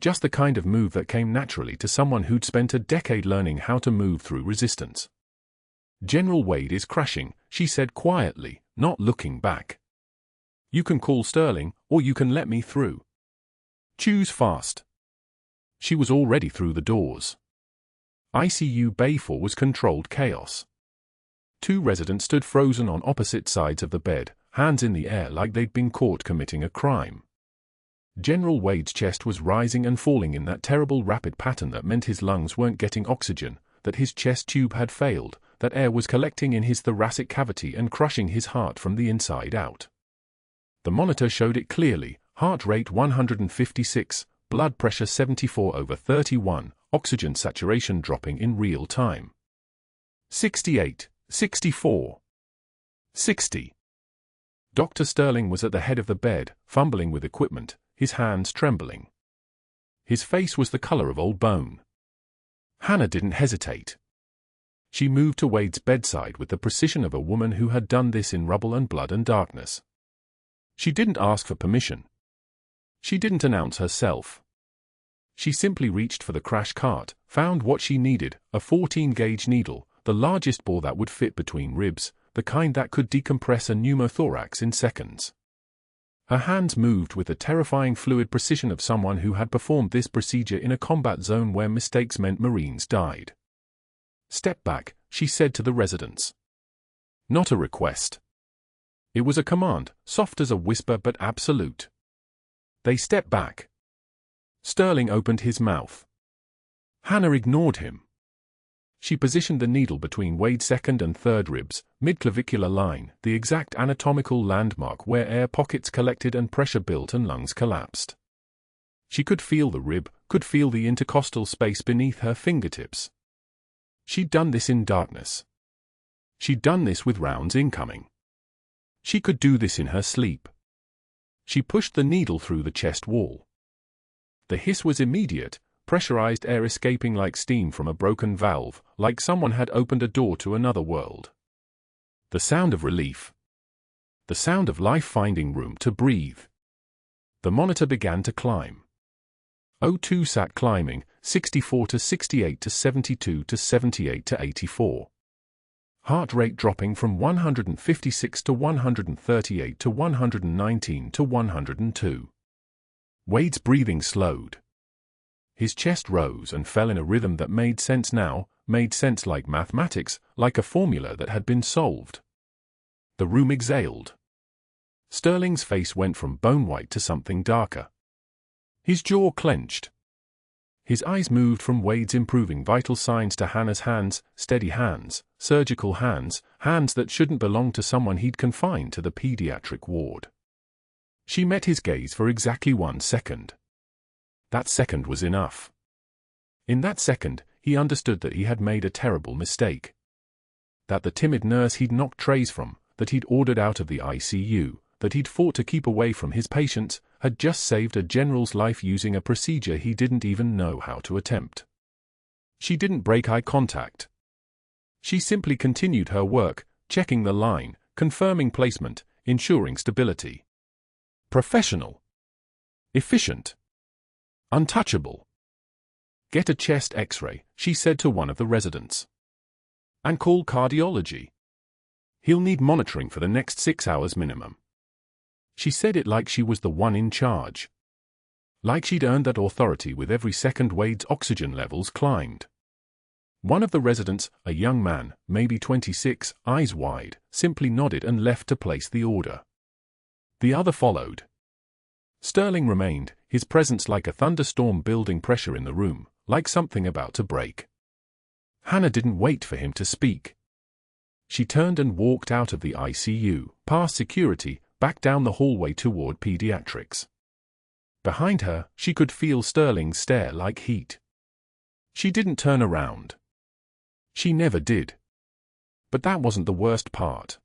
Just the kind of move that came naturally to someone who'd spent a decade learning how to move through resistance. "General Wade is crashing," she said quietly, not looking back. "You can call Sterling, or you can let me through. Choose fast." She was already through the doors. ICU Bay 4 was controlled chaos. 2 residents stood frozen on opposite sides of the bed, hands in the air like they'd been caught committing a crime. General Wade's chest was rising and falling in that terrible rapid pattern that meant his lungs weren't getting oxygen, that his chest tube had failed, that air was collecting in his thoracic cavity and crushing his heart from the inside out. The monitor showed it clearly: heart rate 156, blood pressure 74/31, oxygen saturation dropping in real time. 68, 64, 60. Dr. Sterling was at the head of the bed, fumbling with equipment, his hands trembling. His face was the color of old bone. Hannah didn't hesitate. She moved to Wade's bedside with the precision of a woman who had done this in rubble and blood and darkness. She didn't ask for permission. She didn't announce herself. She simply reached for the crash cart, found what she needed, a 14-gauge needle, the largest bore that would fit between ribs, the kind that could decompress a pneumothorax in seconds. Her hands moved with the terrifying fluid precision of someone who had performed this procedure in a combat zone where mistakes meant Marines died. "Step back," she said to the residents. Not a request. It was a command, soft as a whisper but absolute. They stepped back. Sterling opened his mouth. Hannah ignored him. She positioned the needle between Wade's second and third ribs, mid-clavicular line, the exact anatomical landmark where air pockets collected and pressure built and lungs collapsed. She could feel the rib, could feel the intercostal space beneath her fingertips. She'd done this in darkness. She'd done this with rounds incoming. She could do this in her sleep. She pushed the needle through the chest wall. The hiss was immediate, pressurized air escaping like steam from a broken valve, like someone had opened a door to another world. The sound of relief. The sound of life finding room to breathe. The monitor began to climb. O2 sat climbing, 64 to 68 to 72 to 78 to 84. Heart rate dropping from 156 to 138 to 119 to 102. Wade's breathing slowed. His chest rose and fell in a rhythm that made sense now, made sense like mathematics, like a formula that had been solved. The room exhaled. Sterling's face went from bone white to something darker. His jaw clenched. His eyes moved from Wade's improving vital signs to Hannah's hands, steady hands, surgical hands, hands that shouldn't belong to someone he'd confined to the pediatric ward. She met his gaze for exactly 1 second. That second was enough. In that second, he understood that he had made a terrible mistake. That the timid nurse he'd knocked trays from, that he'd ordered out of the ICU, that he'd fought to keep away from his patients, had just saved a general's life using a procedure he didn't even know how to attempt. She didn't break eye contact. She simply continued her work, checking the line, confirming placement, ensuring stability. Professional. Efficient. Untouchable. "Get a chest X-ray," she said to one of the residents. "And call cardiology. He'll need monitoring for the next 6 hours minimum." She said it like she was the one in charge. Like she'd earned that authority with every second Wade's oxygen levels climbed. One of the residents, a young man, maybe 26, eyes wide, simply nodded and left to place the order. The other followed. Sterling remained, his presence like a thunderstorm building pressure in the room, like something about to break. Hannah didn't wait for him to speak. She turned and walked out of the ICU, past security, back down the hallway toward pediatrics. Behind her, she could feel Sterling's stare like heat. She didn't turn around. She never did. But that wasn't the worst part.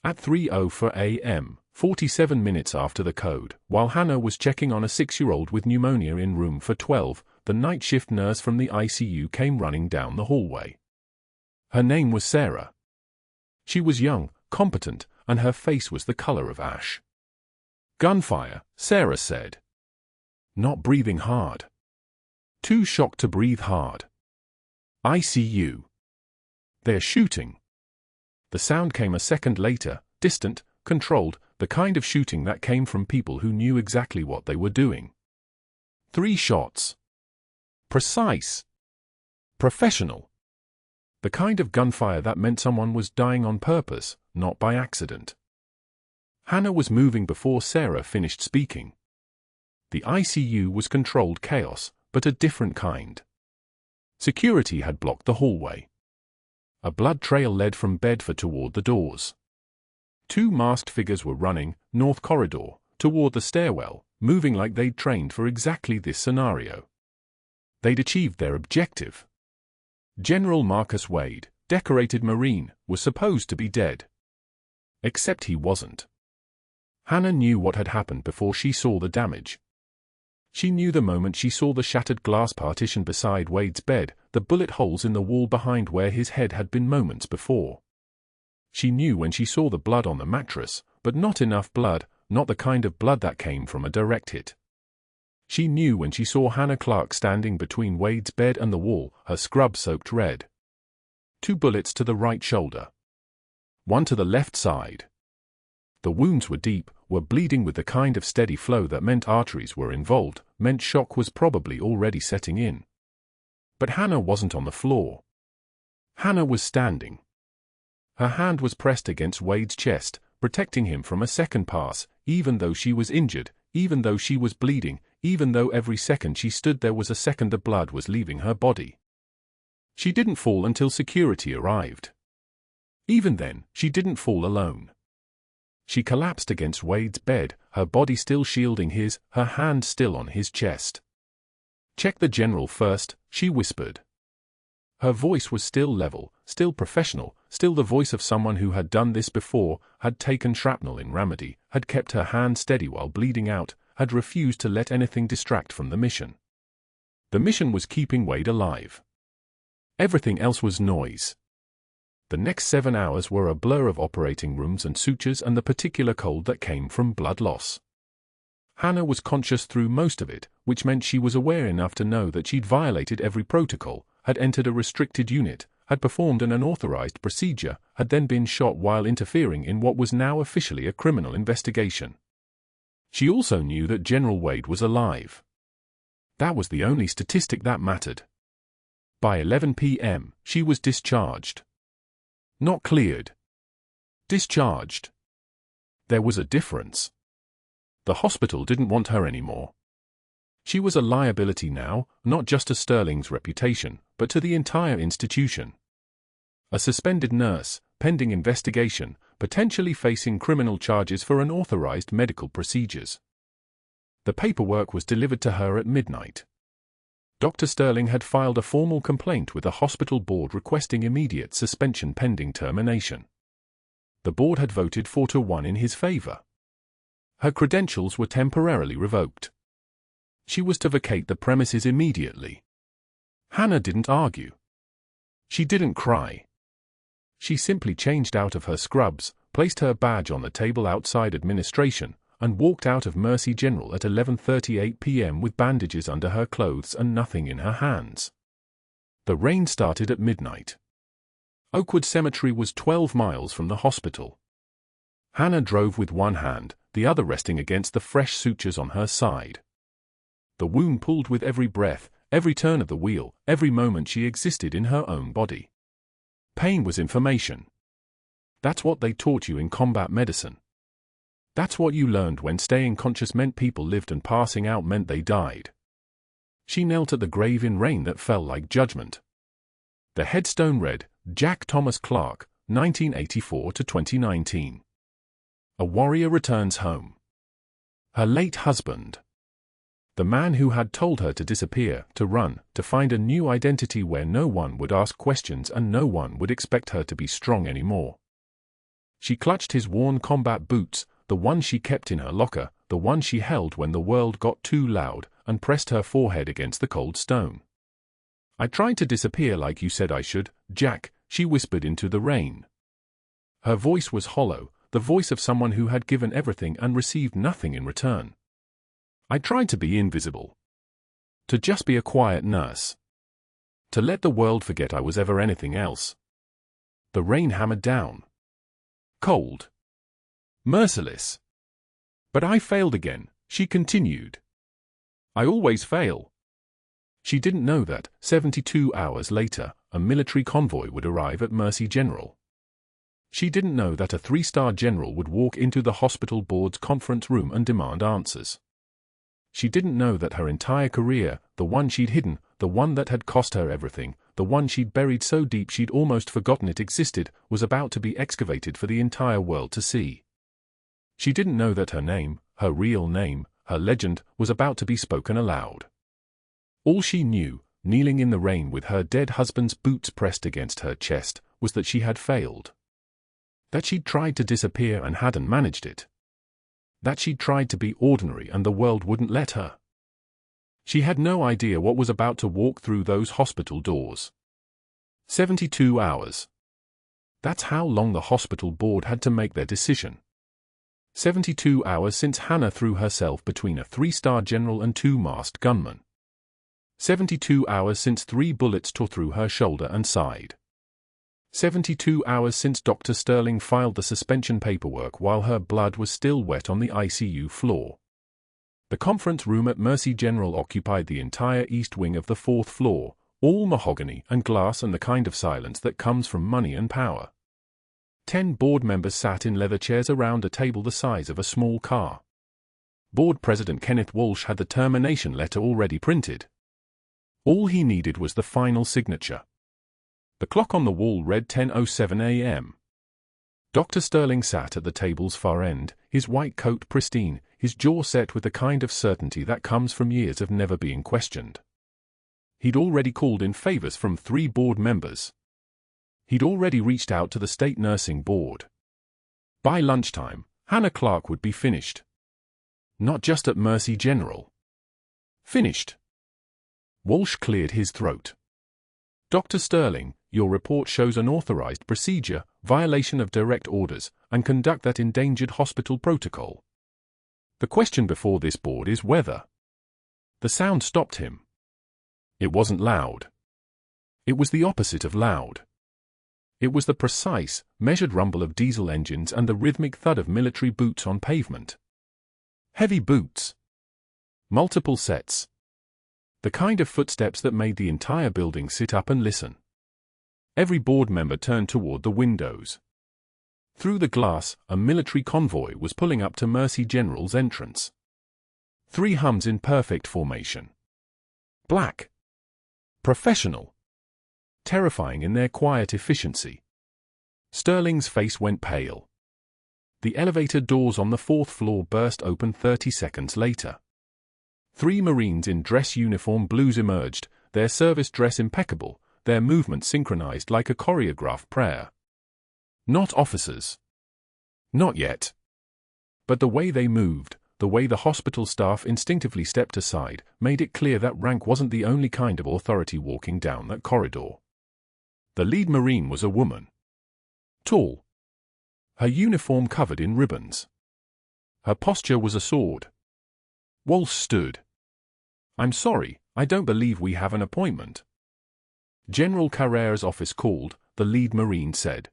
At 3:04 a.m., 47 minutes after the code, while Hannah was checking on a 6-year-old with pneumonia in room for 12, the night shift nurse from the ICU came running down the hallway. Her name was Sarah. She was young, competent, and her face was the color of ash. "Gunfire," Sarah said. Not breathing hard. Too shocked to breathe hard. ICU. They're shooting. The sound came a second later, distant, controlled, the kind of shooting that came from people who knew exactly what they were doing. 3 shots. Precise. Professional. The kind of gunfire that meant someone was dying on purpose, not by accident. Hannah was moving before Sarah finished speaking. The ICU was controlled chaos, but a different kind. Security had blocked the hallway. A blood trail led from Bedford toward the doors. 2 masked figures were running, north corridor, toward the stairwell, moving like they'd trained for exactly this scenario. They'd achieved their objective. General Marcus Wade, decorated Marine, was supposed to be dead. Except he wasn't. Hannah knew what had happened before she saw the damage. She knew the moment she saw the shattered glass partition beside Wade's bed, the bullet holes in the wall behind where his head had been moments before. She knew when she saw the blood on the mattress, but not enough blood, not the kind of blood that came from a direct hit. She knew when she saw Hannah Clarke standing between Wade's bed and the wall, her scrub soaked red. 2 bullets to the right shoulder. 1 to the left side. The wounds were deep, were bleeding with the kind of steady flow that meant arteries were involved, meant shock was probably already setting in. But Hannah wasn't on the floor. Hannah was standing. Her hand was pressed against Wade's chest, protecting him from a second pass, even though she was injured, even though she was bleeding, even though every second she stood there was a second the blood was leaving her body. She didn't fall until security arrived. Even then, she didn't fall alone. She collapsed against Wade's bed, her body still shielding his, her hand still on his chest. "Check the general first," she whispered. Her voice was still level, still professional, still the voice of someone who had done this before, had taken shrapnel in Ramadi, had kept her hand steady while bleeding out, had refused to let anything distract from the mission. The mission was keeping Wade alive. Everything else was noise. The next 7 hours were a blur of operating rooms and sutures and the particular cold that came from blood loss. Hannah was conscious through most of it, which meant she was aware enough to know that she'd violated every protocol, had entered a restricted unit, had performed an unauthorized procedure, had then been shot while interfering in what was now officially a criminal investigation. She also knew that General Wade was alive. That was the only statistic that mattered. By 11 p.m., she was discharged. Not cleared. Discharged. There was a difference. The hospital didn't want her anymore. She was a liability now, not just to Sterling's reputation, but to the entire institution. A suspended nurse, pending investigation, potentially facing criminal charges for unauthorized medical procedures. The paperwork was delivered to her at midnight. Dr. Sterling had filed a formal complaint with the hospital board requesting immediate suspension pending termination. The board had voted 4-1 in his favor. Her credentials were temporarily revoked. She was to vacate the premises immediately. Hannah didn't argue. She didn't cry. She simply changed out of her scrubs, placed her badge on the table outside administration, and walked out of Mercy General at 11:38 p.m. with bandages under her clothes and nothing in her hands. The rain started at midnight. Oakwood Cemetery was 12 miles from the hospital. Hannah drove with one hand, the other resting against the fresh sutures on her side. The wound pulled with every breath, every turn of the wheel, every moment she existed in her own body. Pain was information. That's what they taught you in combat medicine. That's what you learned when staying conscious meant people lived and passing out meant they died. She knelt at the grave in rain that fell like judgment. The headstone read, Jack Thomas Clarke, 1984 to 2019. A warrior returns home. Her late husband. The man who had told her to disappear, to run, to find a new identity where no one would ask questions and no one would expect her to be strong anymore. She clutched his worn combat boots, the one she kept in her locker, the one she held when the world got too loud, and pressed her forehead against the cold stone. I tried to disappear like you said I should, Jack, she whispered into the rain. Her voice was hollow, the voice of someone who had given everything and received nothing in return. I tried to be invisible. To just be a quiet nurse. To let the world forget I was ever anything else. The rain hammered down. Cold. Merciless. But I failed again, she continued. I always fail. She didn't know that, 72 hours later, a military convoy would arrive at Mercy General. She didn't know that a 3-star general would walk into the hospital board's conference room and demand answers. She didn't know that her entire career, the one she'd hidden, the one that had cost her everything, the one she'd buried so deep she'd almost forgotten it existed, was about to be excavated for the entire world to see. She didn't know that her name, her real name, her legend, was about to be spoken aloud. All she knew, kneeling in the rain with her dead husband's boots pressed against her chest, was that she had failed. That she'd tried to disappear and hadn't managed it. That she'd tried to be ordinary and the world wouldn't let her. She had no idea what was about to walk through those hospital doors. 72 hours. That's how long the hospital board had to make their decision. 72 hours since Hannah threw herself between a 3-star general and 2 masked gunmen. 72 hours since 3 bullets tore through her shoulder and side. 72 hours since Dr. Sterling filed the suspension paperwork while her blood was still wet on the ICU floor. The conference room at Mercy General occupied the entire east wing of the 4th floor, all mahogany and glass and the kind of silence that comes from money and power. 10 board members sat in leather chairs around a table the size of a small car. Board President Kenneth Walsh had the termination letter already printed. All he needed was the final signature. The clock on the wall read 10:07 a.m. Dr. Sterling sat at the table's far end, his white coat pristine, his jaw set with the kind of certainty that comes from years of never being questioned. He'd already called in favors from 3 board members. He'd already reached out to the state nursing board. By lunchtime, Hannah Clarke would be finished. Not just at Mercy General. Finished. Walsh cleared his throat. Dr. Sterling, your report shows unauthorized procedure, violation of direct orders, and conduct that endangered hospital protocol. The question before this board is whether. The sound stopped him. It wasn't loud. It was the opposite of loud. It was the precise, measured rumble of diesel engines and the rhythmic thud of military boots on pavement. Heavy boots. Multiple sets. The kind of footsteps that made the entire building sit up and listen. Every board member turned toward the windows. Through the glass, a military convoy was pulling up to Mercy General's entrance. 3 hums in perfect formation. Black. Professional. Terrifying in their quiet efficiency. Sterling's face went pale. The elevator doors on the 4th floor burst open 30 seconds later. 3 Marines in dress uniform blues emerged, their service dress impeccable, their movements synchronized like a choreographed prayer. Not officers. Not yet. But the way they moved, the way the hospital staff instinctively stepped aside, made it clear that rank wasn't the only kind of authority walking down that corridor. The lead Marine was a woman. Tall. Her uniform covered in ribbons. Her posture was a sword. Walsh stood. I'm sorry, I don't believe we have an appointment. General Carrera's office called, the lead Marine said.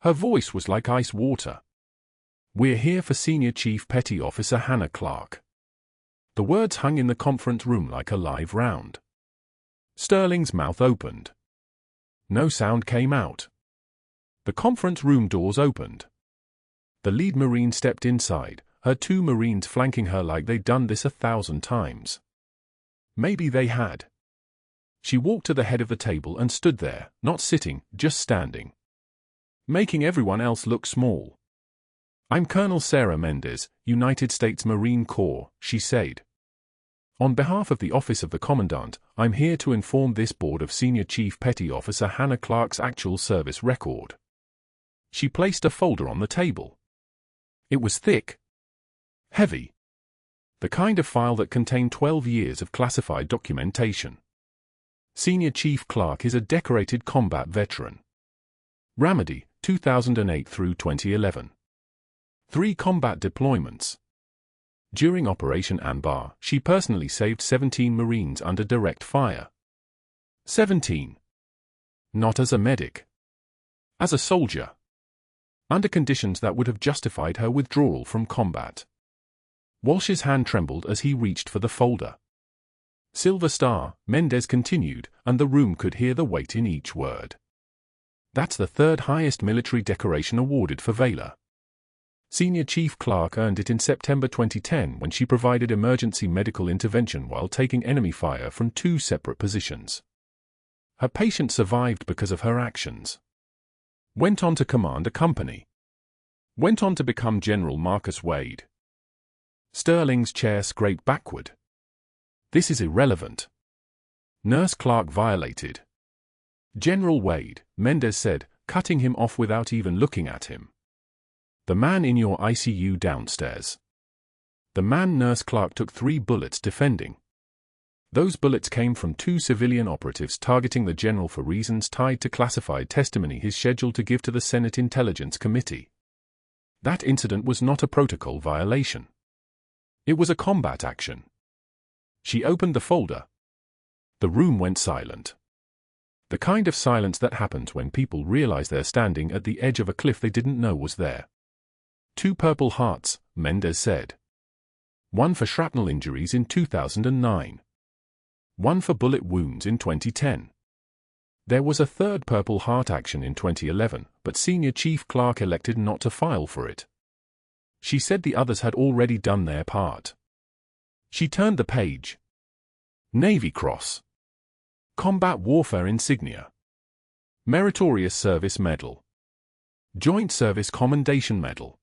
Her voice was like ice water. We're here for Senior Chief Petty Officer Hannah Clarke. The words hung in the conference room like a live round. Sterling's mouth opened. No sound came out. The conference room doors opened. The lead Marine stepped inside, her 2 Marines flanking her like they'd done this 1,000 times. Maybe they had. She walked to the head of the table and stood there, not sitting, just standing. Making everyone else look small. I'm Colonel Sarah Mendez, United States Marine Corps, she said. On behalf of the Office of the Commandant, I'm here to inform this board of Senior Chief Petty Officer Hannah Clarke's actual service record. She placed a folder on the table. It was thick. Heavy. The kind of file that contained 12 years of classified documentation. Senior Chief Clarke is a decorated combat veteran. Raleigh, 2008 through 2011. 3 combat deployments. During Operation Anbar, she personally saved 17 Marines under direct fire. 17. Not as a medic. As a soldier. Under conditions that would have justified her withdrawal from combat. Walsh's hand trembled as he reached for the folder. Silver Star, Mendez continued, and the room could hear the weight in each word. That's the third highest military decoration awarded for valor. Senior Chief Clarke earned it in September 2010 when she provided emergency medical intervention while taking enemy fire from 2 separate positions. Her patient survived because of her actions. Went on to command a company. Went on to become General Marcus Wade. Sterling's chair scraped backward. This is irrelevant. Nurse Clarke violated. General Wade, Mendez said, cutting him off without even looking at him. The man in your ICU downstairs. The man Nurse Clarke took 3 bullets defending. Those bullets came from 2 civilian operatives targeting the general for reasons tied to classified testimony he's scheduled to give to the Senate Intelligence Committee. That incident was not a protocol violation. It was a combat action. She opened the folder. The room went silent. The kind of silence that happens when people realize they're standing at the edge of a cliff they didn't know was there. 2 Purple Hearts, Mendez said. 1 for shrapnel injuries in 2009. 1 for bullet wounds in 2010. There was a 3rd Purple Heart action in 2011, but Senior Chief Clarke elected not to file for it. She said the others had already done their part. She turned the page. Navy Cross. Combat Warfare Insignia. Meritorious Service Medal. Joint Service Commendation Medal.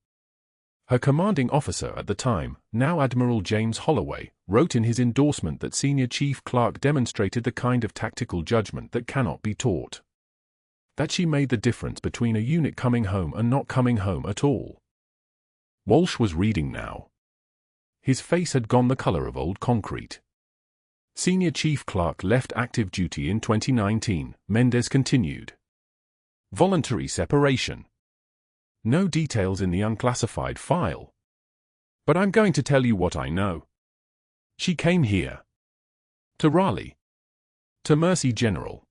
Her commanding officer at the time, now Admiral James Holloway, wrote in his endorsement that Senior Chief Clarke demonstrated the kind of tactical judgment that cannot be taught. That she made the difference between a unit coming home and not coming home at all. Walsh was reading now. His face had gone the color of old concrete. Senior Chief Clarke left active duty in 2019, Mendez continued. Voluntary separation. No details in the unclassified file. But I'm going to tell you what I know. She came here. To Raleigh. To Mercy General.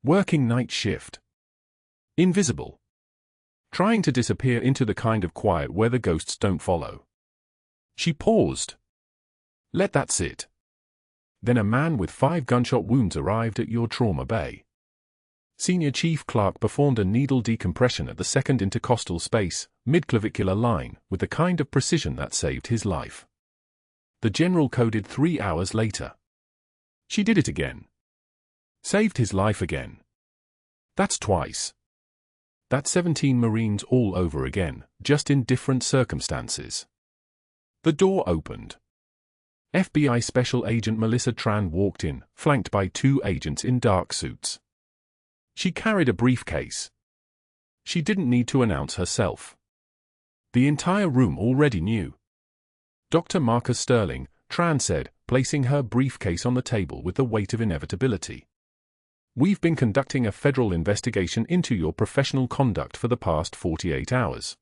Working night shift. Invisible. Trying to disappear into the kind of quiet where the ghosts don't follow. She paused. Let that sit. Then a man with 5 gunshot wounds arrived at your trauma bay. Senior Chief Clarke performed a needle decompression at the 2nd intercostal space, midclavicular line, with the kind of precision that saved his life. The general coded 3 hours later. She did it again. Saved his life again. That's twice. That's 17 Marines all over again, just in different circumstances. The door opened. FBI Special Agent Melissa Tran walked in, flanked by 2 agents in dark suits. She carried a briefcase. She didn't need to announce herself. The entire room already knew. Dr. Marcus Sterling, Tran said, placing her briefcase on the table with the weight of inevitability. We've been conducting a federal investigation into your professional conduct for the past 48 hours.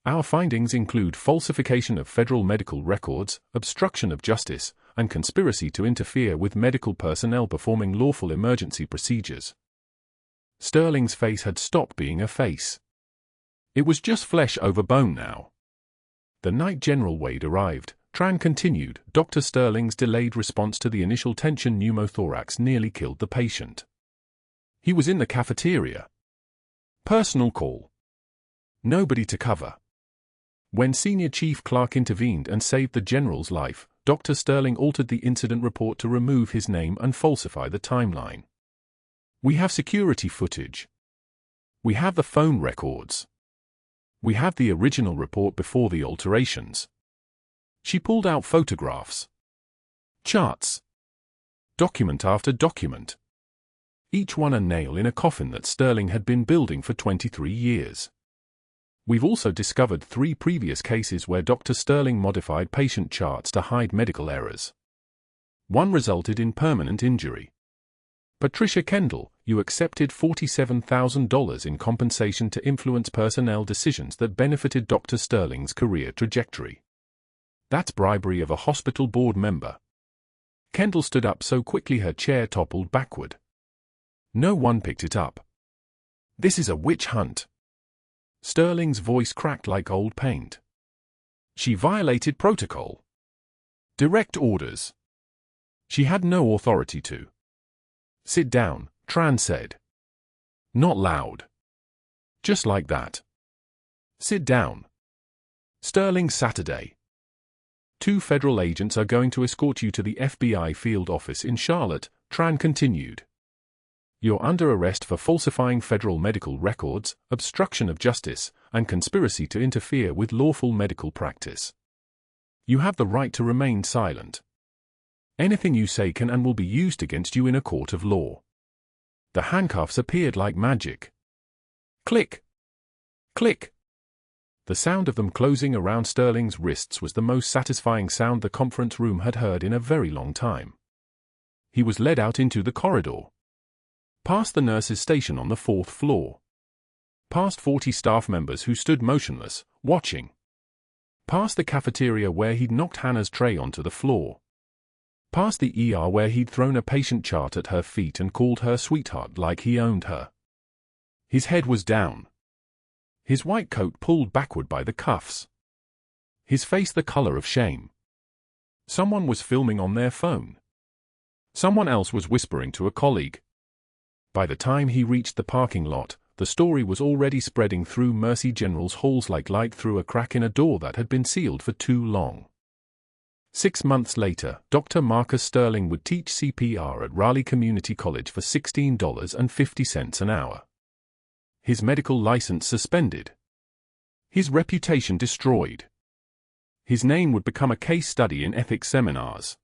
Our findings include falsification of federal medical records, obstruction of justice, and conspiracy to interfere with medical personnel performing lawful emergency procedures. Sterling's face had stopped being a face. It was just flesh over bone now. The night General Wade arrived, Tran continued, Dr. Sterling's delayed response to the initial tension pneumothorax nearly killed the patient. He was in the cafeteria. Personal call. Nobody to cover. When Senior Chief Clarke intervened and saved the general's life, Dr. Sterling altered the incident report to remove his name and falsify the timeline. We have security footage. We have the phone records. We have the original report before the alterations. She pulled out photographs. Charts. Document after document. Each one a nail in a coffin that Sterling had been building for 23 years. We've also discovered 3 previous cases where Dr. Sterling modified patient charts to hide medical errors. One resulted in permanent injury. Patricia Kendall, you accepted $47,000 in compensation to influence personnel decisions that benefited Dr. Sterling's career trajectory. That's bribery of a hospital board member. Kendall stood up so quickly her chair toppled backward. No one picked it up. This is a witch hunt. Sterling's voice cracked like old paint. She violated protocol. Direct orders. She had no authority to. Sit down, Tran said. Not loud. Just like that. Sit down. Sterling Saturday. 2 federal agents are going to escort you to the FBI field office in Charlotte, Tran continued. You're under arrest for falsifying federal medical records, obstruction of justice, and conspiracy to interfere with lawful medical practice. You have the right to remain silent. Anything you say can and will be used against you in a court of law. The handcuffs appeared like magic. Click. Click. The sound of them closing around Sterling's wrists was the most satisfying sound the conference room had heard in a very long time. He was led out into the corridor. Past the nurse's station on the 4th floor. Past 40 staff members who stood motionless, watching. Past the cafeteria where he'd knocked Hannah's tray onto the floor. Past the ER where he'd thrown a patient chart at her feet and called her sweetheart like he owned her. His head was down. His white coat pulled backward by the cuffs. His face the color of shame. Someone was filming on their phone. Someone else was whispering to a colleague. By the time he reached the parking lot, the story was already spreading through Mercy General's halls like light through a crack in a door that had been sealed for too long. 6 months later, Dr. Marcus Sterling would teach CPR at Raleigh Community College for $16.50 an hour. His medical license suspended. His reputation destroyed. His name would become a case study in ethics seminars.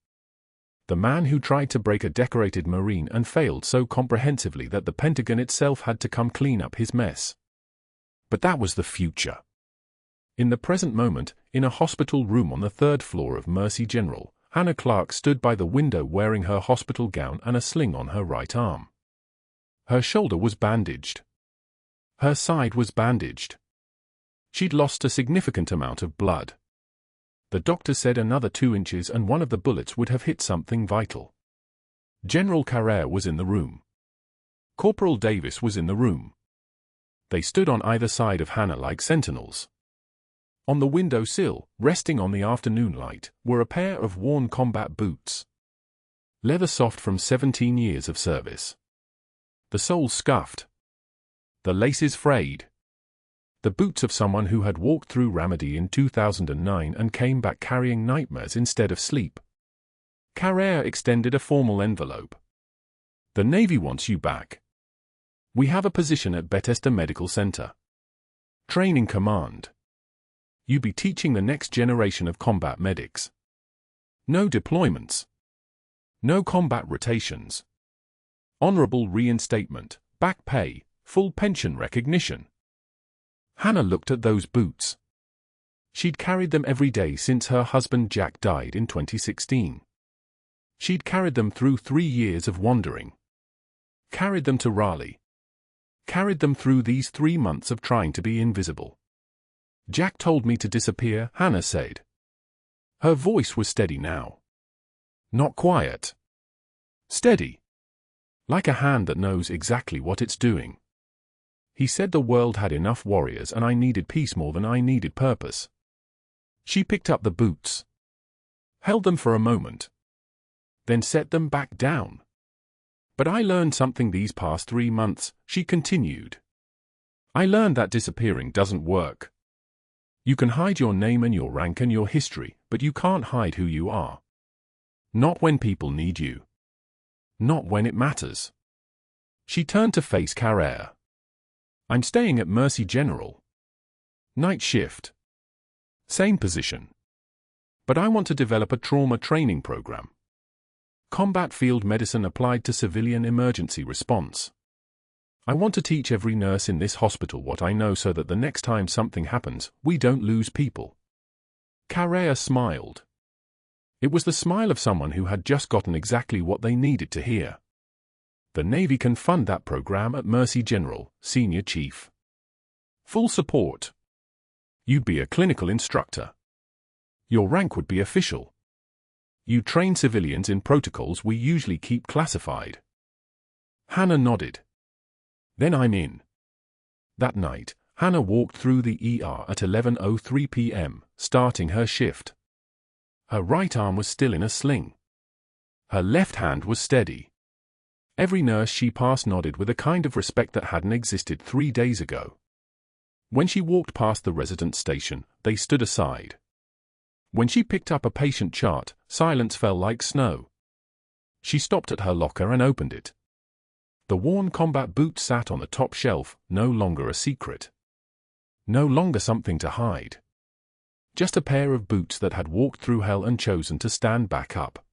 The man who tried to break a decorated Marine and failed so comprehensively that the Pentagon itself had to come clean up his mess. But that was the future. In the present moment, in a hospital room on the 3rd floor of Mercy General, Hannah Clarke stood by the window wearing her hospital gown and a sling on her right arm. Her shoulder was bandaged. Her side was bandaged. She'd lost a significant amount of blood. The doctor said another 2 inches and one of the bullets would have hit something vital. General Clarke was in the room. Corporal Davis was in the room. They stood on either side of Hannah like sentinels. On the window sill, resting on the afternoon light, were a pair of worn combat boots. Leather soft from 17 years of service. The soles scuffed. The laces frayed. The boots of someone who had walked through Raleigh in 2009 and came back carrying nightmares instead of sleep. Clarke extended a formal envelope. The Navy wants you back. We have a position at Bethesda Medical Center. Training command. You be teaching the next generation of combat medics. No deployments. No combat rotations. Honorable reinstatement, back pay, full pension recognition. Hannah looked at those boots. She'd carried them every day since her husband Jack died in 2016. She'd carried them through 3 years of wandering. Carried them to Raleigh. Carried them through these 3 months of trying to be invisible. Jack told me to disappear, Hannah said. Her voice was steady now. Not quiet. Steady. Like a hand that knows exactly what it's doing. He said the world had enough warriors and I needed peace more than I needed purpose. She picked up the boots. Held them for a moment. Then set them back down. But I learned something these past 3 months, she continued. I learned that disappearing doesn't work. You can hide your name and your rank and your history, but you can't hide who you are. Not when people need you. Not when it matters. She turned to face Clarke. I'm staying at Mercy General. Night shift. Same position. But I want to develop a trauma training program. Combat field medicine applied to civilian emergency response. I want to teach every nurse in this hospital what I know so that the next time something happens, we don't lose people. Clarke smiled. It was the smile of someone who had just gotten exactly what they needed to hear. The Navy can fund that program at Mercy General, Senior Chief. Full support. You'd be a clinical instructor. Your rank would be official. You train civilians in protocols we usually keep classified. Hannah nodded. Then I'm in. That night, Hannah walked through the ER at 11:03 p.m., starting her shift. Her right arm was still in a sling. Her left hand was steady. Every nurse she passed nodded with a kind of respect that hadn't existed 3 days ago. When she walked past the resident station, they stood aside. When she picked up a patient chart, silence fell like snow. She stopped at her locker and opened it. The worn combat boot sat on the top shelf, no longer a secret. No longer something to hide. Just a pair of boots that had walked through hell and chosen to stand back up.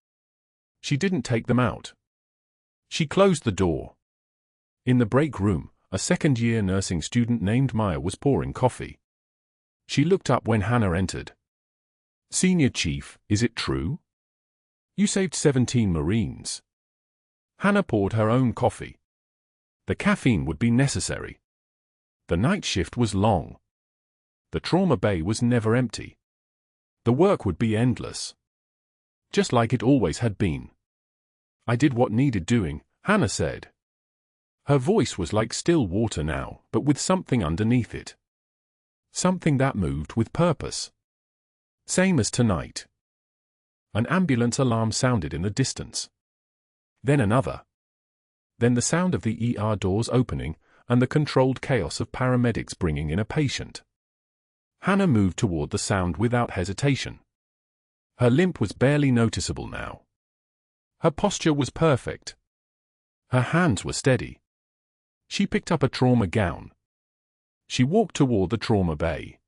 She didn't take them out. She closed the door. In the break room, a second-year nursing student named Maya was pouring coffee. She looked up when Hannah entered. "Senior Chief, is it true? You saved 17 Marines." Hannah poured her own coffee. The caffeine would be necessary. The night shift was long. The trauma bay was never empty. The work would be endless. Just like it always had been. "I did what needed doing," Hannah said. Her voice was like still water now, but with something underneath it. Something that moved with purpose. Same as tonight. An ambulance alarm sounded in the distance. Then another. Then the sound of the ER doors opening, and the controlled chaos of paramedics bringing in a patient. Hannah moved toward the sound without hesitation. Her limp was barely noticeable now. Her posture was perfect. Her hands were steady. She picked up a trauma gown. She walked toward the trauma bay.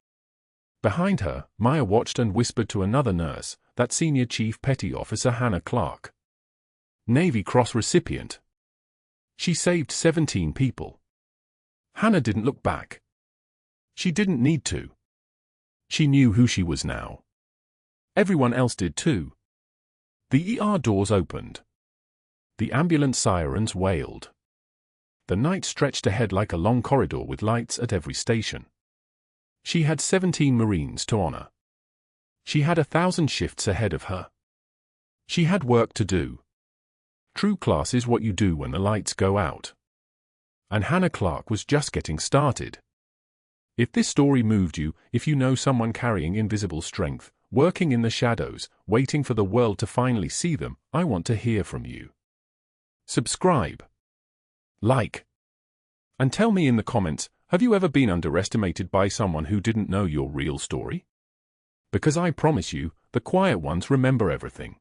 Behind her, Maya watched and whispered to another nurse, that Senior Chief Petty Officer Hannah Clarke. Navy Cross recipient. She saved 17 people. Hannah didn't look back. She didn't need to. She knew who she was now. Everyone else did too. The ER doors opened. The ambulance sirens wailed. The night stretched ahead like a long corridor with lights at every station. She had 17 Marines to honor. She had 1,000 shifts ahead of her. She had work to do. True class is what you do when the lights go out. And Hannah Clarke was just getting started. If this story moved you, if you know someone carrying invisible strength, working in the shadows, waiting for the world to finally see them, I want to hear from you. Subscribe. Like. And tell me in the comments, have you ever been underestimated by someone who didn't know your real story? Because I promise you, the quiet ones remember everything.